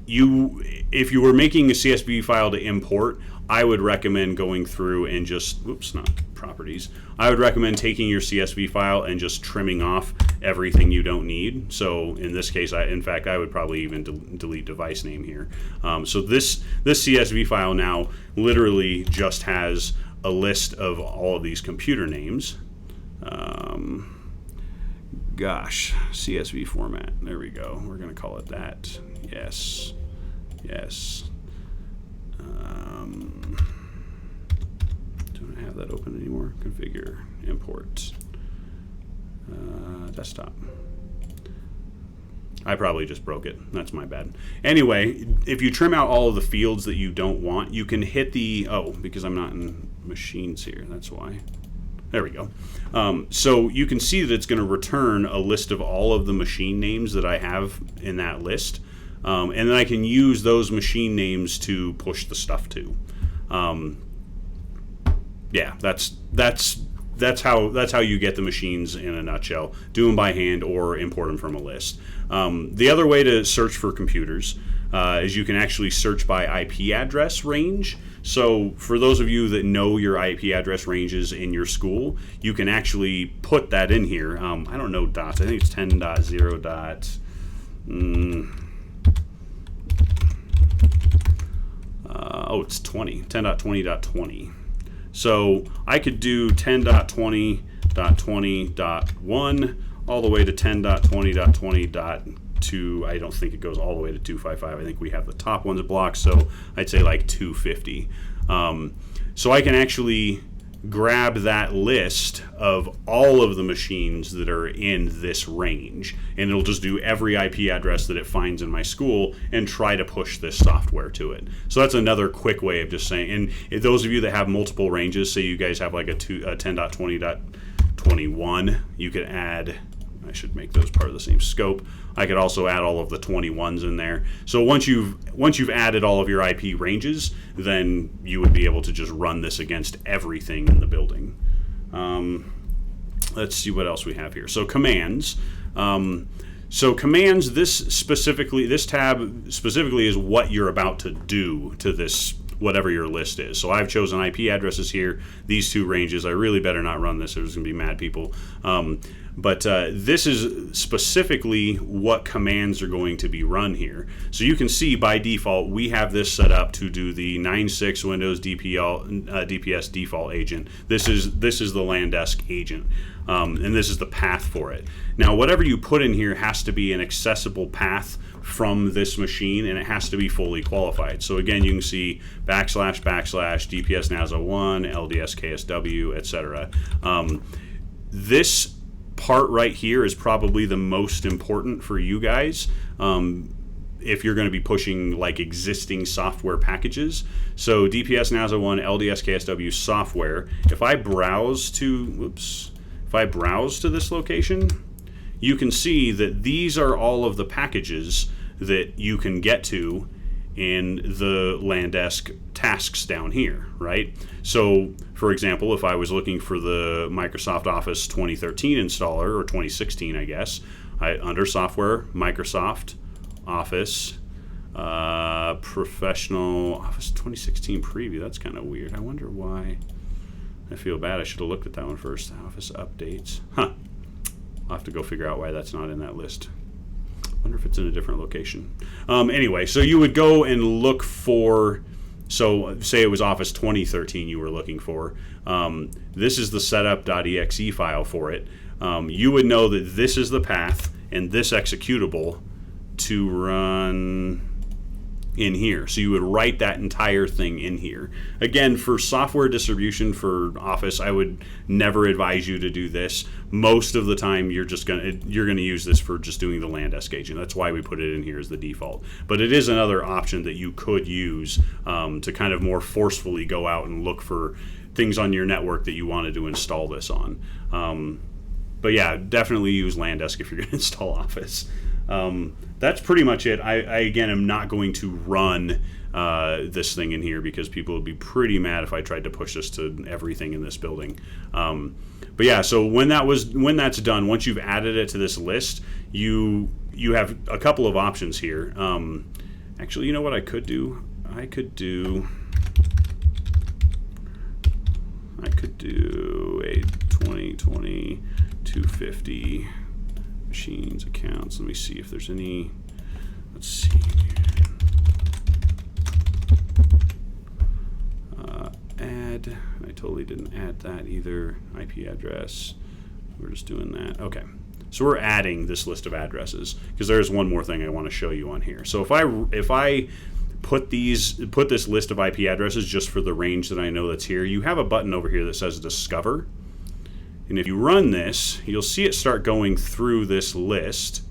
If you were making a CSV file to import, I would recommend going through and just, not properties. I would recommend taking your CSV file and just trimming off everything you don't need. So in this case, in fact, I would probably even delete device name here. So this CSV file now literally just has a list of all of these computer names. CSV format. There we go. We're going to call it that. Yes. Don't have that open anymore. Configure, import, desktop. I probably just broke it. That's my bad. Anyway, if you trim out all of the fields that you don't want, you can hit the, because I'm not in machines here, that's why. There we go. So you can see that it's going to return a list of all of the machine names that I have in that list. And then I can use those machine names to push the stuff to. That's how you get the machines in a nutshell. Do them by hand or import them from a list. The other way to search for computers is you can actually search by IP address range. So for those of you that know your IP address ranges in your school, you can actually put that in here. I don't know dots. I think it's 10.0. It's 10.20.20. So I could do 10.20.20.1 all the way to 10.20.20.2. I don't think it goes all the way to 255. I think we have the top ones blocked, so I'd say like 250. So I can actually grab that list of all of the machines that are in this range, and it'll just do every IP address that it finds in my school and try to push this software to it. So that's another quick way of just saying, and if those of you that have multiple ranges, say you guys have like a 10.20.21, you could add, I should make those part of the same scope. I could also add all of the 21s in there. So once you've added all of your IP ranges, then you would be able to just run this against everything in the building. Let's see what else we have here. So commands. This tab specifically is what you're about to do to this, whatever your list is. So I've chosen IP addresses here, these two ranges. I really better not run this. There's going to be mad people. But this is specifically what commands are going to be run here. So you can see by default, we have this set up to do the 9.6 Windows DPS default agent. This is the Landesk agent, and this is the path for it. Now, whatever you put in here has to be an accessible path from this machine, and it has to be fully qualified. So again, you can see / DPS NASA 1, LDS KSW, etc. This part right here is probably the most important for you guys if you're going to be pushing like existing software packages. So DPS NASA 1, LDS KSW software, if I browse to this location, you can see that these are all of the packages that you can get to in the Landesk tasks down here, right? So, for example, if I was looking for the Microsoft Office 2013 installer, or 2016, I guess, under Software, Microsoft Office, Professional Office 2016 Preview. That's kind of weird. I wonder why. I feel bad. I should have looked at that one first. Office Updates. I'll have to go figure out why that's not in that list. Wonder if it's in a different location. Anyway, so you would go and look for, so say it was Office 2013 you were looking for. This is the setup.exe file for it. You would know that this is the path and this executable to run in here. So you would write that entire thing in here. Again, for software distribution for Office, I would never advise you to do this. Most of the time, you're gonna use this for just doing the Landesk agent. That's why we put it in here as the default. But it is another option that you could use to kind of more forcefully go out and look for things on your network that you wanted to install this on. But yeah, definitely use Landesk if you're going to install Office. That's pretty much it. I again am not going to run this thing in here because people would be pretty mad if I tried to push this to everything in this building. But yeah, so when that's done, once you've added it to this list, you have a couple of options here. Actually, you know what I could do? I could do a 2020 250 machines accounts. Let me see if there's any. Let's see. Add. I totally didn't add that either. IP address. We're just doing that. Okay. So we're adding this list of addresses because there's one more thing I want to show you on here. So if I put this list of IP addresses just for the range that I know that's here, you have a button over here that says Discover. And if you run this, you'll see it start going through this list.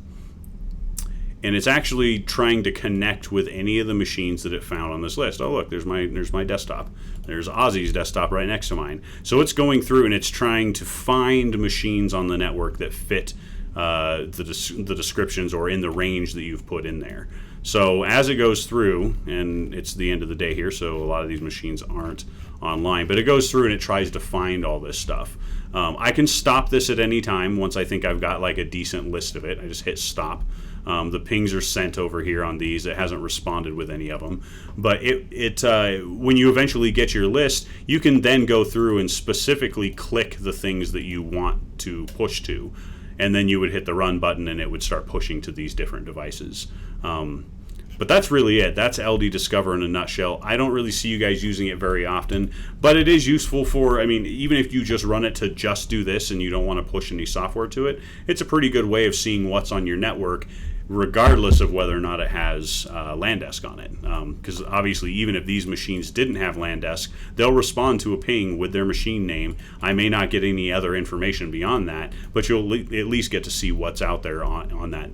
And it's actually trying to connect with any of the machines that it found on this list. Oh, look, there's my desktop. There's Ozzy's desktop right next to mine. So it's going through and it's trying to find machines on the network that fit the descriptions or in the range that you've put in there. So as it goes through, and it's the end of the day here, so a lot of these machines aren't online, but it goes through and it tries to find all this stuff. I can stop this at any time once I think I've got like a decent list of it. I just hit stop. The pings are sent over here on these. It hasn't responded with any of them. But when you eventually get your list, you can then go through and specifically click the things that you want to push to. And then you would hit the run button and it would start pushing to these different devices. But that's really it. That's LD Discover in a nutshell. I don't really see you guys using it very often, but it is useful for, even if you just run it to just do this and you don't want to push any software to it, it's a pretty good way of seeing what's on your network, regardless of whether or not it has Landesk on it. Because obviously, even if these machines didn't have Landesk, they'll respond to a ping with their machine name. I may not get any other information beyond that, but you'll at least get to see what's out there on that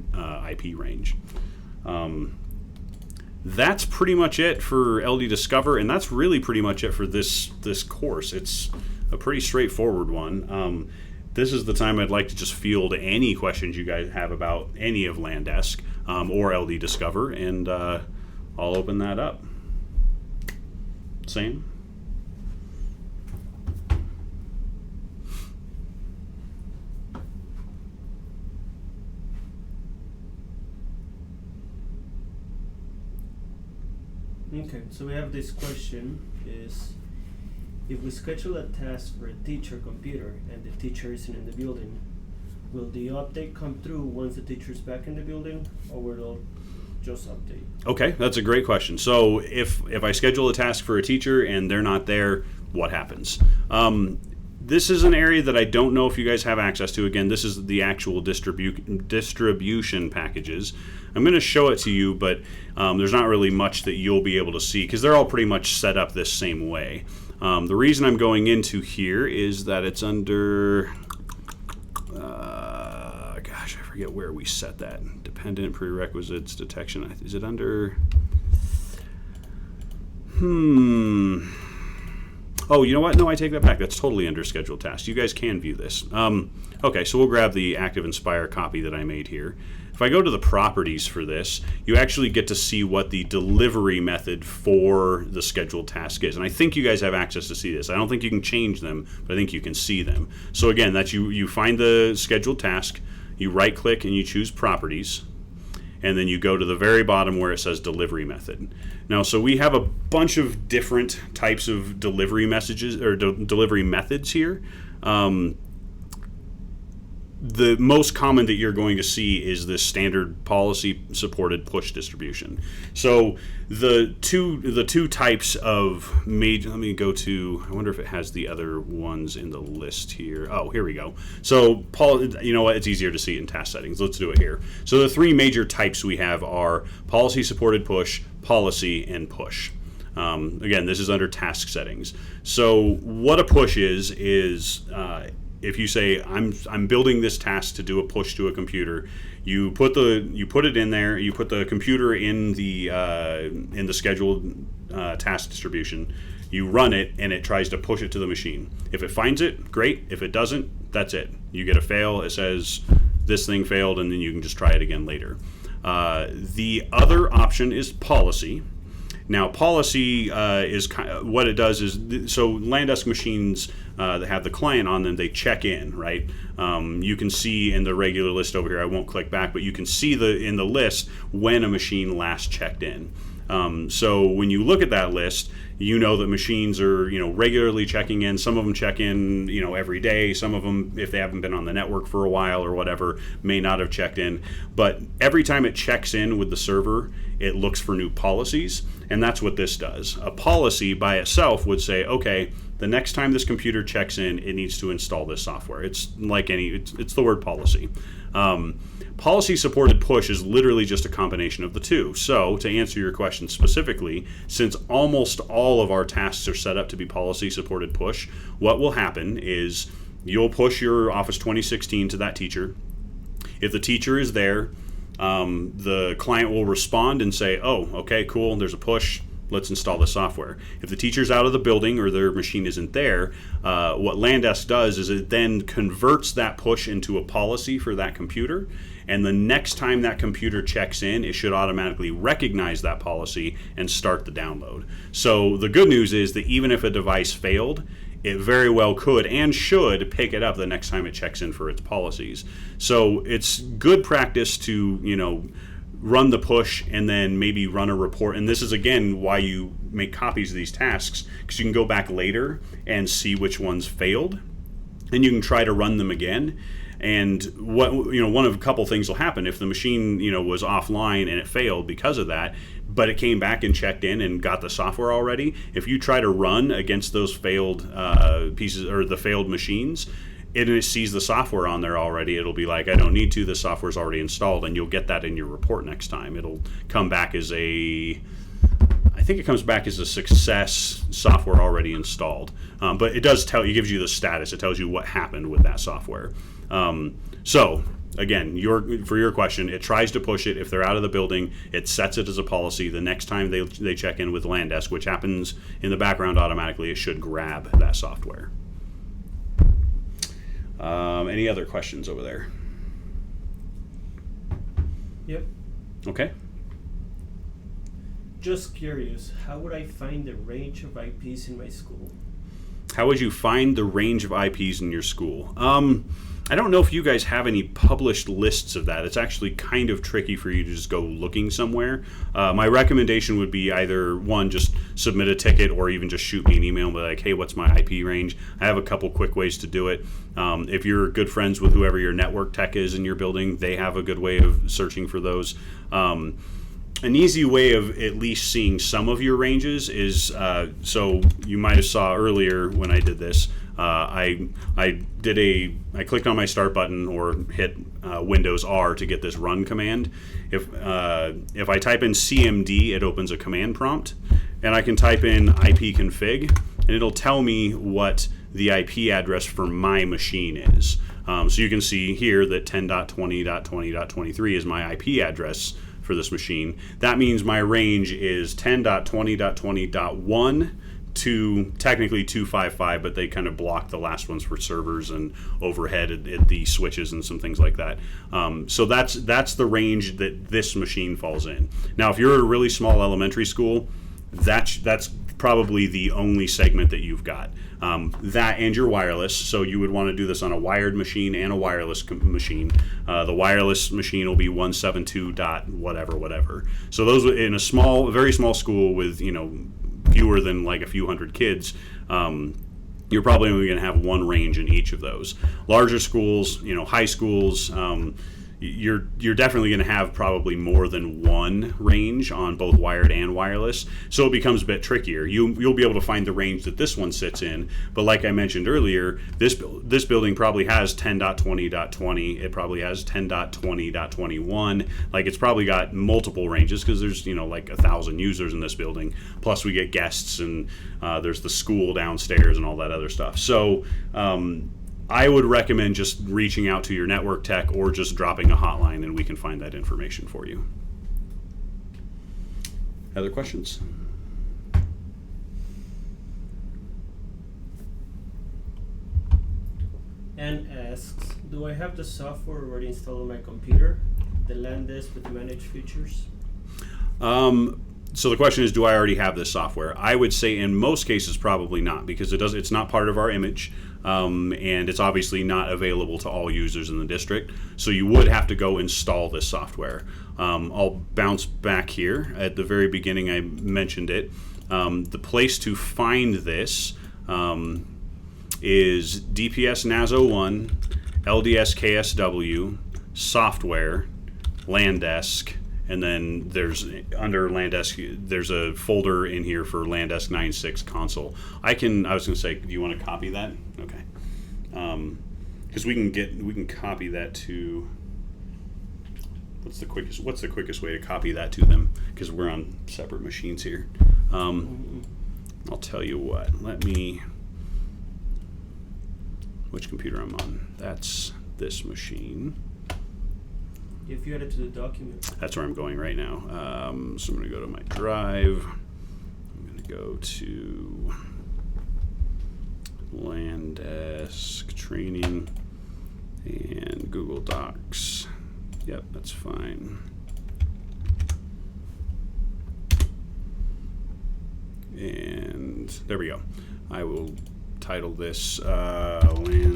IP range. That's pretty much it for LD Discover, and that's really pretty much it for this course. It's a pretty straightforward one. This is the time I'd like to just field any questions you guys have about any of Landesk or LD Discover, and I'll open that up. Same. Okay, so we have this question is, if we schedule a task for a teacher computer and the teacher isn't in the building, will the update come through once the teacher's back in the building, or will it just update? Okay, that's a great question. So if I schedule a task for a teacher and they're not there, what happens? This is an area that I don't know if you guys have access to. Again, this is the actual distribution packages. I'm going to show it to you, but there's not really much that you'll be able to see because they're all pretty much set up this same way. The reason I'm going into here is that it's under, gosh, I forget where we set that. Dependent prerequisites detection. Is it under? Oh, you know what? No, I take that back. That's totally under scheduled tasks. You guys can view this. Okay, so we'll grab the Active Inspire copy that I made here. If I go to the properties for this, you actually get to see what the delivery method for the scheduled task is. And I think you guys have access to see this. I don't think you can change them, but I think you can see them. So again, that's you find the scheduled task, you right-click and you choose Properties, and then you go to the very bottom where it says Delivery Method. Now, so we have a bunch of different types of delivery messages or delivery methods here. the most common that you're going to see is this standard policy supported push distribution. So the two types of major, let me go to, I wonder if it has the other ones in the list here. Oh, here we go. So you know what, it's easier to see it in task settings. Let's do it here. So the three major types we have are policy supported push, policy, and push. Again, this is under task settings. So what a push is if you say I'm building this task to do a push to a computer, you put it in there. You put the computer in the scheduled task distribution. You run it, and it tries to push it to the machine. If it finds it, great. If it doesn't, that's it. You get a fail. It says this thing failed, and then you can just try it again later. The other option is policy. Now, policy is what it does is, so Landesk machines that have the client on them, they check in, right? You can see in the regular list over here, I won't click back, but you can see in the list when a machine last checked in. So when you look at that list, you know that machines are, regularly checking in. Some of them check in, every day. Some of them, if they haven't been on the network for a while or whatever, may not have checked in. But every time it checks in with the server, it looks for new policies, and that's what this does. A policy by itself would say, okay, the next time this computer checks in, it needs to install this software. It's like it's the word policy. Policy supported push is literally just a combination of the two. So to answer your question specifically, since almost all of our tasks are set up to be policy supported push, what will happen is you'll push your Office 2016 to that teacher. If the teacher is there, the client will respond and say, oh, okay, cool, there's a push. Let's install the software. If the teacher's out of the building or their machine isn't there, what Landesk does is it then converts that push into a policy for that computer. And the next time that computer checks in, it should automatically recognize that policy and start the download. So the good news is that even if a device failed, it very well could and should pick it up the next time it checks in for its policies. So it's good practice to, run the push and then maybe run a report. And this is, again, why you make copies of these tasks, because you can go back later and see which ones failed, and you can try to run them again. And one of a couple things will happen if the machine, was offline and it failed because of that, but it came back and checked in and got the software already. If you try to run against those failed pieces or the failed machines, it sees the software on there already, it'll be like, I don't need to, the software's already installed, and you'll get that in your report next time. It'll come back as I think it comes back as a success, software already installed. But it does gives you the status. It tells you what happened with that software. So again, for your question, it tries to push it. If they're out of the building, it sets it as a policy. The next time they check in with Landesk, which happens in the background automatically, it should grab that software. Any other questions over there? Yep. Okay. Just curious, how would I find the range of IPs in my school? How would you find the range of IPs in your school? I don't know if you guys have any published lists of that. It's actually kind of tricky for you to just go looking somewhere. My recommendation would be either, one, just submit a ticket, or even just shoot me an email and be like, hey, what's my IP range? I have a couple quick ways to do it. If you're good friends with whoever your network tech is in your building, they have a good way of searching for those. An easy way of at least seeing some of your ranges is, so you might have saw earlier when I did this, I clicked on my start button or hit Windows R to get this run command. If I type in CMD, it opens a command prompt, and I can type in ipconfig, and it'll tell me what the IP address for my machine is. So you can see here that 10.20.20.23 is my IP address for this machine. That means my range is 10.20.20.1 to technically 255, but they kind of block the last ones for servers and overhead at the switches and some things like that. So that's the range that this machine falls in. Now, if you're at a really small elementary school, that's probably the only segment that you've got. That and your wireless, so you would want to do this on a wired machine and a wireless machine. The wireless machine will be 172 dot whatever. So those in a very small school with fewer than like a few hundred kids, you're probably only going to have one range in each of those. Larger schools, high schools, you're definitely going to have probably more than one range on both wired and wireless, so it becomes a bit trickier. You'll be able to find the range that this one sits in, but like I mentioned earlier, this building probably has 10.20.20. It probably has 10.20.21. Like, it's probably got multiple ranges because there's like 1,000 users in this building. Plus we get guests, and there's the school downstairs and all that other stuff. So I would recommend just reaching out to your network tech or just dropping a hotline, and we can find that information for you. Other questions? And asks, do I have the software already installed on my computer? The Landesk with managed features? So the question is, do I already have this software? I would say in most cases probably not, because it's not part of our image, and it's obviously not available to all users in the district. So you would have to go install this software. I'll bounce back here. At the very beginning I mentioned it. The place to find this is DPS NAS 01, LDS KSW, software, Landesk, and then there's under Landesk, there's a folder in here for Landesk 9.6 console. I was going to say, do you want to copy that? Okay. Because we can copy that to. What's the quickest way to copy that to them? Because we're on separate machines here. I'll tell you what. Which computer I'm on? That's this machine. If you add it to the document. That's where I'm going right now. So I'm going to go to my drive. I'm going to go to Landesk training and Google Docs. Yep, that's fine. And there we go. I will title this Landesk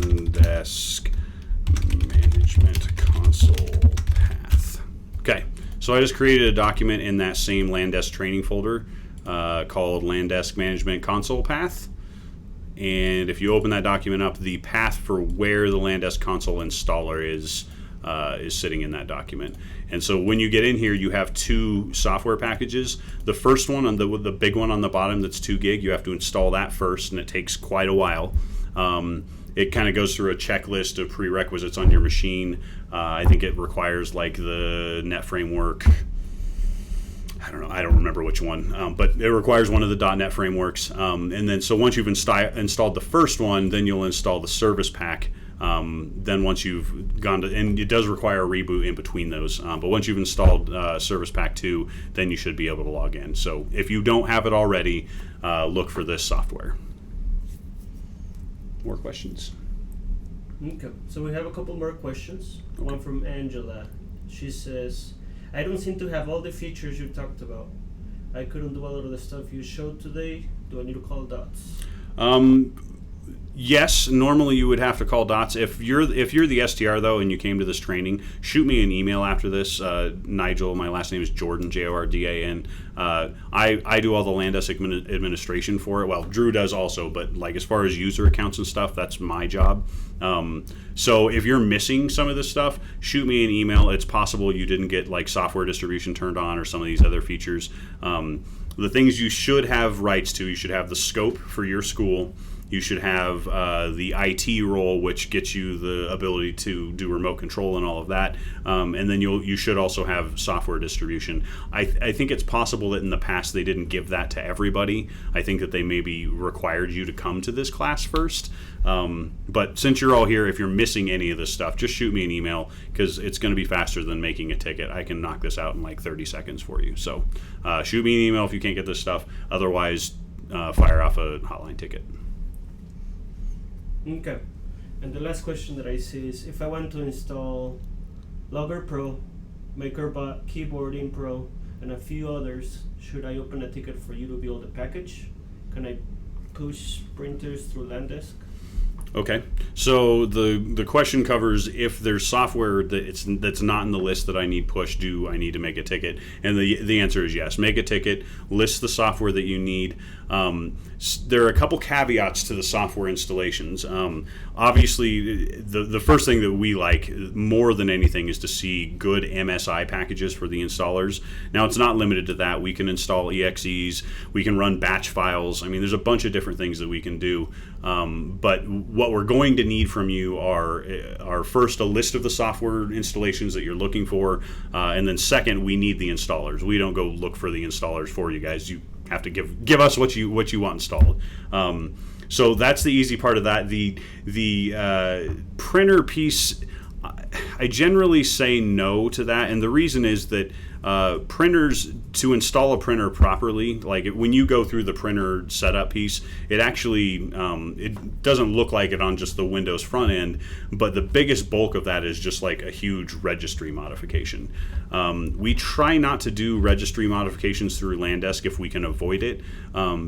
Management Console Path. Okay, so I just created a document in that same Landesk training folder called Landesk Management Console Path. And if you open that document up, the path for where the Landesk console installer is sitting in that document. And so when you get in here, you have two software packages. The first one, on the big one on the bottom that's 2 gig, you have to install that first, and it takes quite a while. It kind of goes through a checklist of prerequisites on your machine. I think it requires like the .NET framework. I don't remember which one, but it requires one of the .NET frameworks. And then so once you've installed the first one, then you'll install the service pack. Then once you've gone to, and it does require a reboot in between those, but once you've installed Service Pack 2, then you should be able to log in. So if you don't have it already, look for this software. More questions? Okay, so we have a couple more questions. Okay. One from Angela. She says, I don't seem to have all the features you talked about. I couldn't do a lot of the stuff you showed today. Do I need to call DoTS? Yes, normally you would have to call DoTS. If you're the STR though, and you came to this training, shoot me an email after this. Nigel, my last name is Jordan, Jordan. I do all the Landesk administration for it. Well, Drew does also, but like as far as user accounts and stuff, that's my job. So if you're missing some of this stuff, shoot me an email. It's possible you didn't get like software distribution turned on or some of these other features. The things you should have rights to, you should have the scope for your school. You should have the IT role, which gets you the ability to do remote control and all of that. And then you should also have software distribution. I think it's possible that in the past they didn't give that to everybody. I think that they maybe required you to come to this class first. But since you're all here, if you're missing any of this stuff, just shoot me an email because it's going to be faster than making a ticket. I can knock this out in like 30 seconds for you. So shoot me an email if you can't get this stuff. Otherwise, fire off a hotline ticket. Okay, and the last question that I see is, if I want to install Logger Pro, MakerBot, Keyboarding Pro, and a few others, should I open a ticket for you to build a package? Can I push printers through Landesk? Okay, so the question covers if there's software that's not in the list that I need pushed, do I need to make a ticket? And the answer is yes. Make a ticket, list the software that you need. There are a couple caveats to the software installations. Obviously, the first thing that we like more than anything is to see good MSI packages for the installers. Now, it's not limited to that. We can install EXEs, we can run batch files. I mean, there's a bunch of different things that we can do. But what we're going to need from you are first a list of the software installations that you're looking for, and then second, we need the installers. We don't go look for the installers for you guys. You have to give us what you want installed. So that's the easy part of that. The printer piece, I generally say no to that, and the reason is that printers, to install a printer properly, like when you go through the printer setup piece, it actually it doesn't look like it on just the Windows front end, but the biggest bulk of that is just like a huge registry modification. We try not to do registry modifications through Landesk if we can avoid it,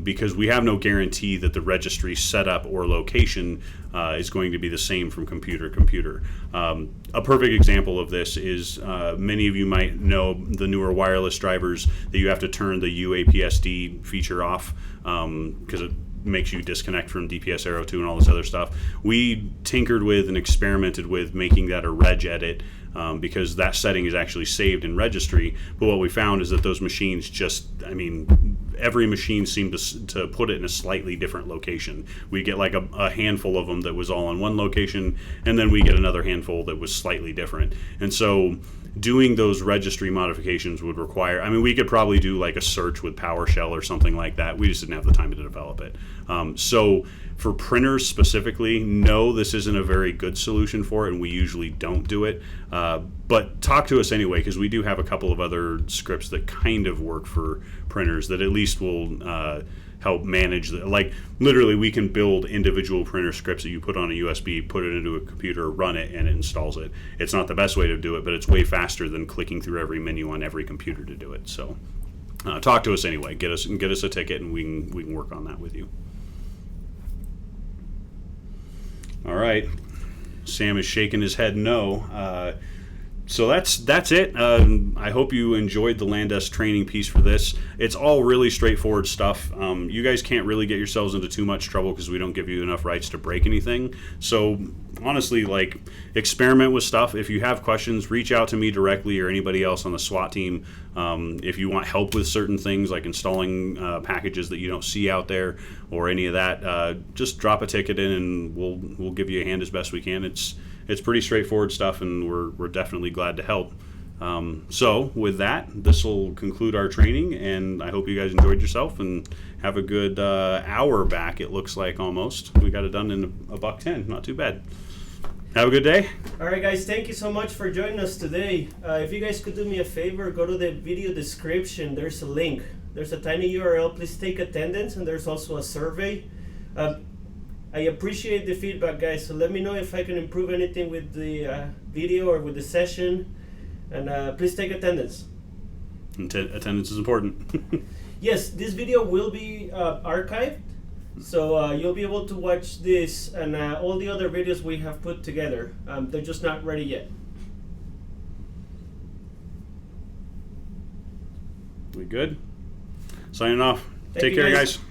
because we have no guarantee that the registry setup or location is going to be the same from computer to computer. A perfect example of this is many of you might know the newer wireless drivers that you have to turn the UAPSD feature off because it makes you disconnect from DPS Arrow 2 and all this other stuff. We tinkered with and experimented with making that a reg edit because that setting is actually saved in registry. But what we found is that those machines just, I mean, every machine seemed to put it in a slightly different location. We get like a handful of them that was all in one location, and then we get another handful that was slightly different. And so doing those registry modifications would require, I mean, we could probably do like a search with PowerShell or something like that. We just didn't have the time to develop it. So for printers specifically, no, this isn't a very good solution for it, and we usually don't do it. But talk to us anyway, because we do have a couple of other scripts that kind of work for printers that at least will help manage like literally we can build individual printer scripts that you put on a USB, put it into a computer, run it, and it installs it. It's not the best way to do it, but it's way faster than clicking through every menu on every computer to do it. So talk to us anyway. Get us a ticket, and we can work on that with you. All right. Sam is shaking his head no. So that's it. I hope you enjoyed the Landesk training piece for this. It's all really straightforward stuff. You guys can't really get yourselves into too much trouble because we don't give you enough rights to break anything. So honestly, like, experiment with stuff. If you have questions, reach out to me directly or anybody else on the SWAT team. If you want help with certain things like installing packages that you don't see out there or any of that, just drop a ticket in and we'll give you a hand as best we can. It's pretty straightforward stuff, and we're definitely glad to help. So with that, this will conclude our training, and I hope you guys enjoyed yourself and have a good hour back, it looks like almost. We got it done in a $1.10, not too bad. Have a good day. All right, guys, thank you so much for joining us today. If you guys could do me a favor, go to the video description. There's a link. There's a tiny URL. Please take attendance, and there's also a survey. I appreciate the feedback, guys, so let me know if I can improve anything with the video or with the session, and please take attendance. Attendance is important. Yes, this video will be archived, so you'll be able to watch this and all the other videos we have put together. They're just not ready yet. We good? Signing off. Thank Take you, care, guys. guys.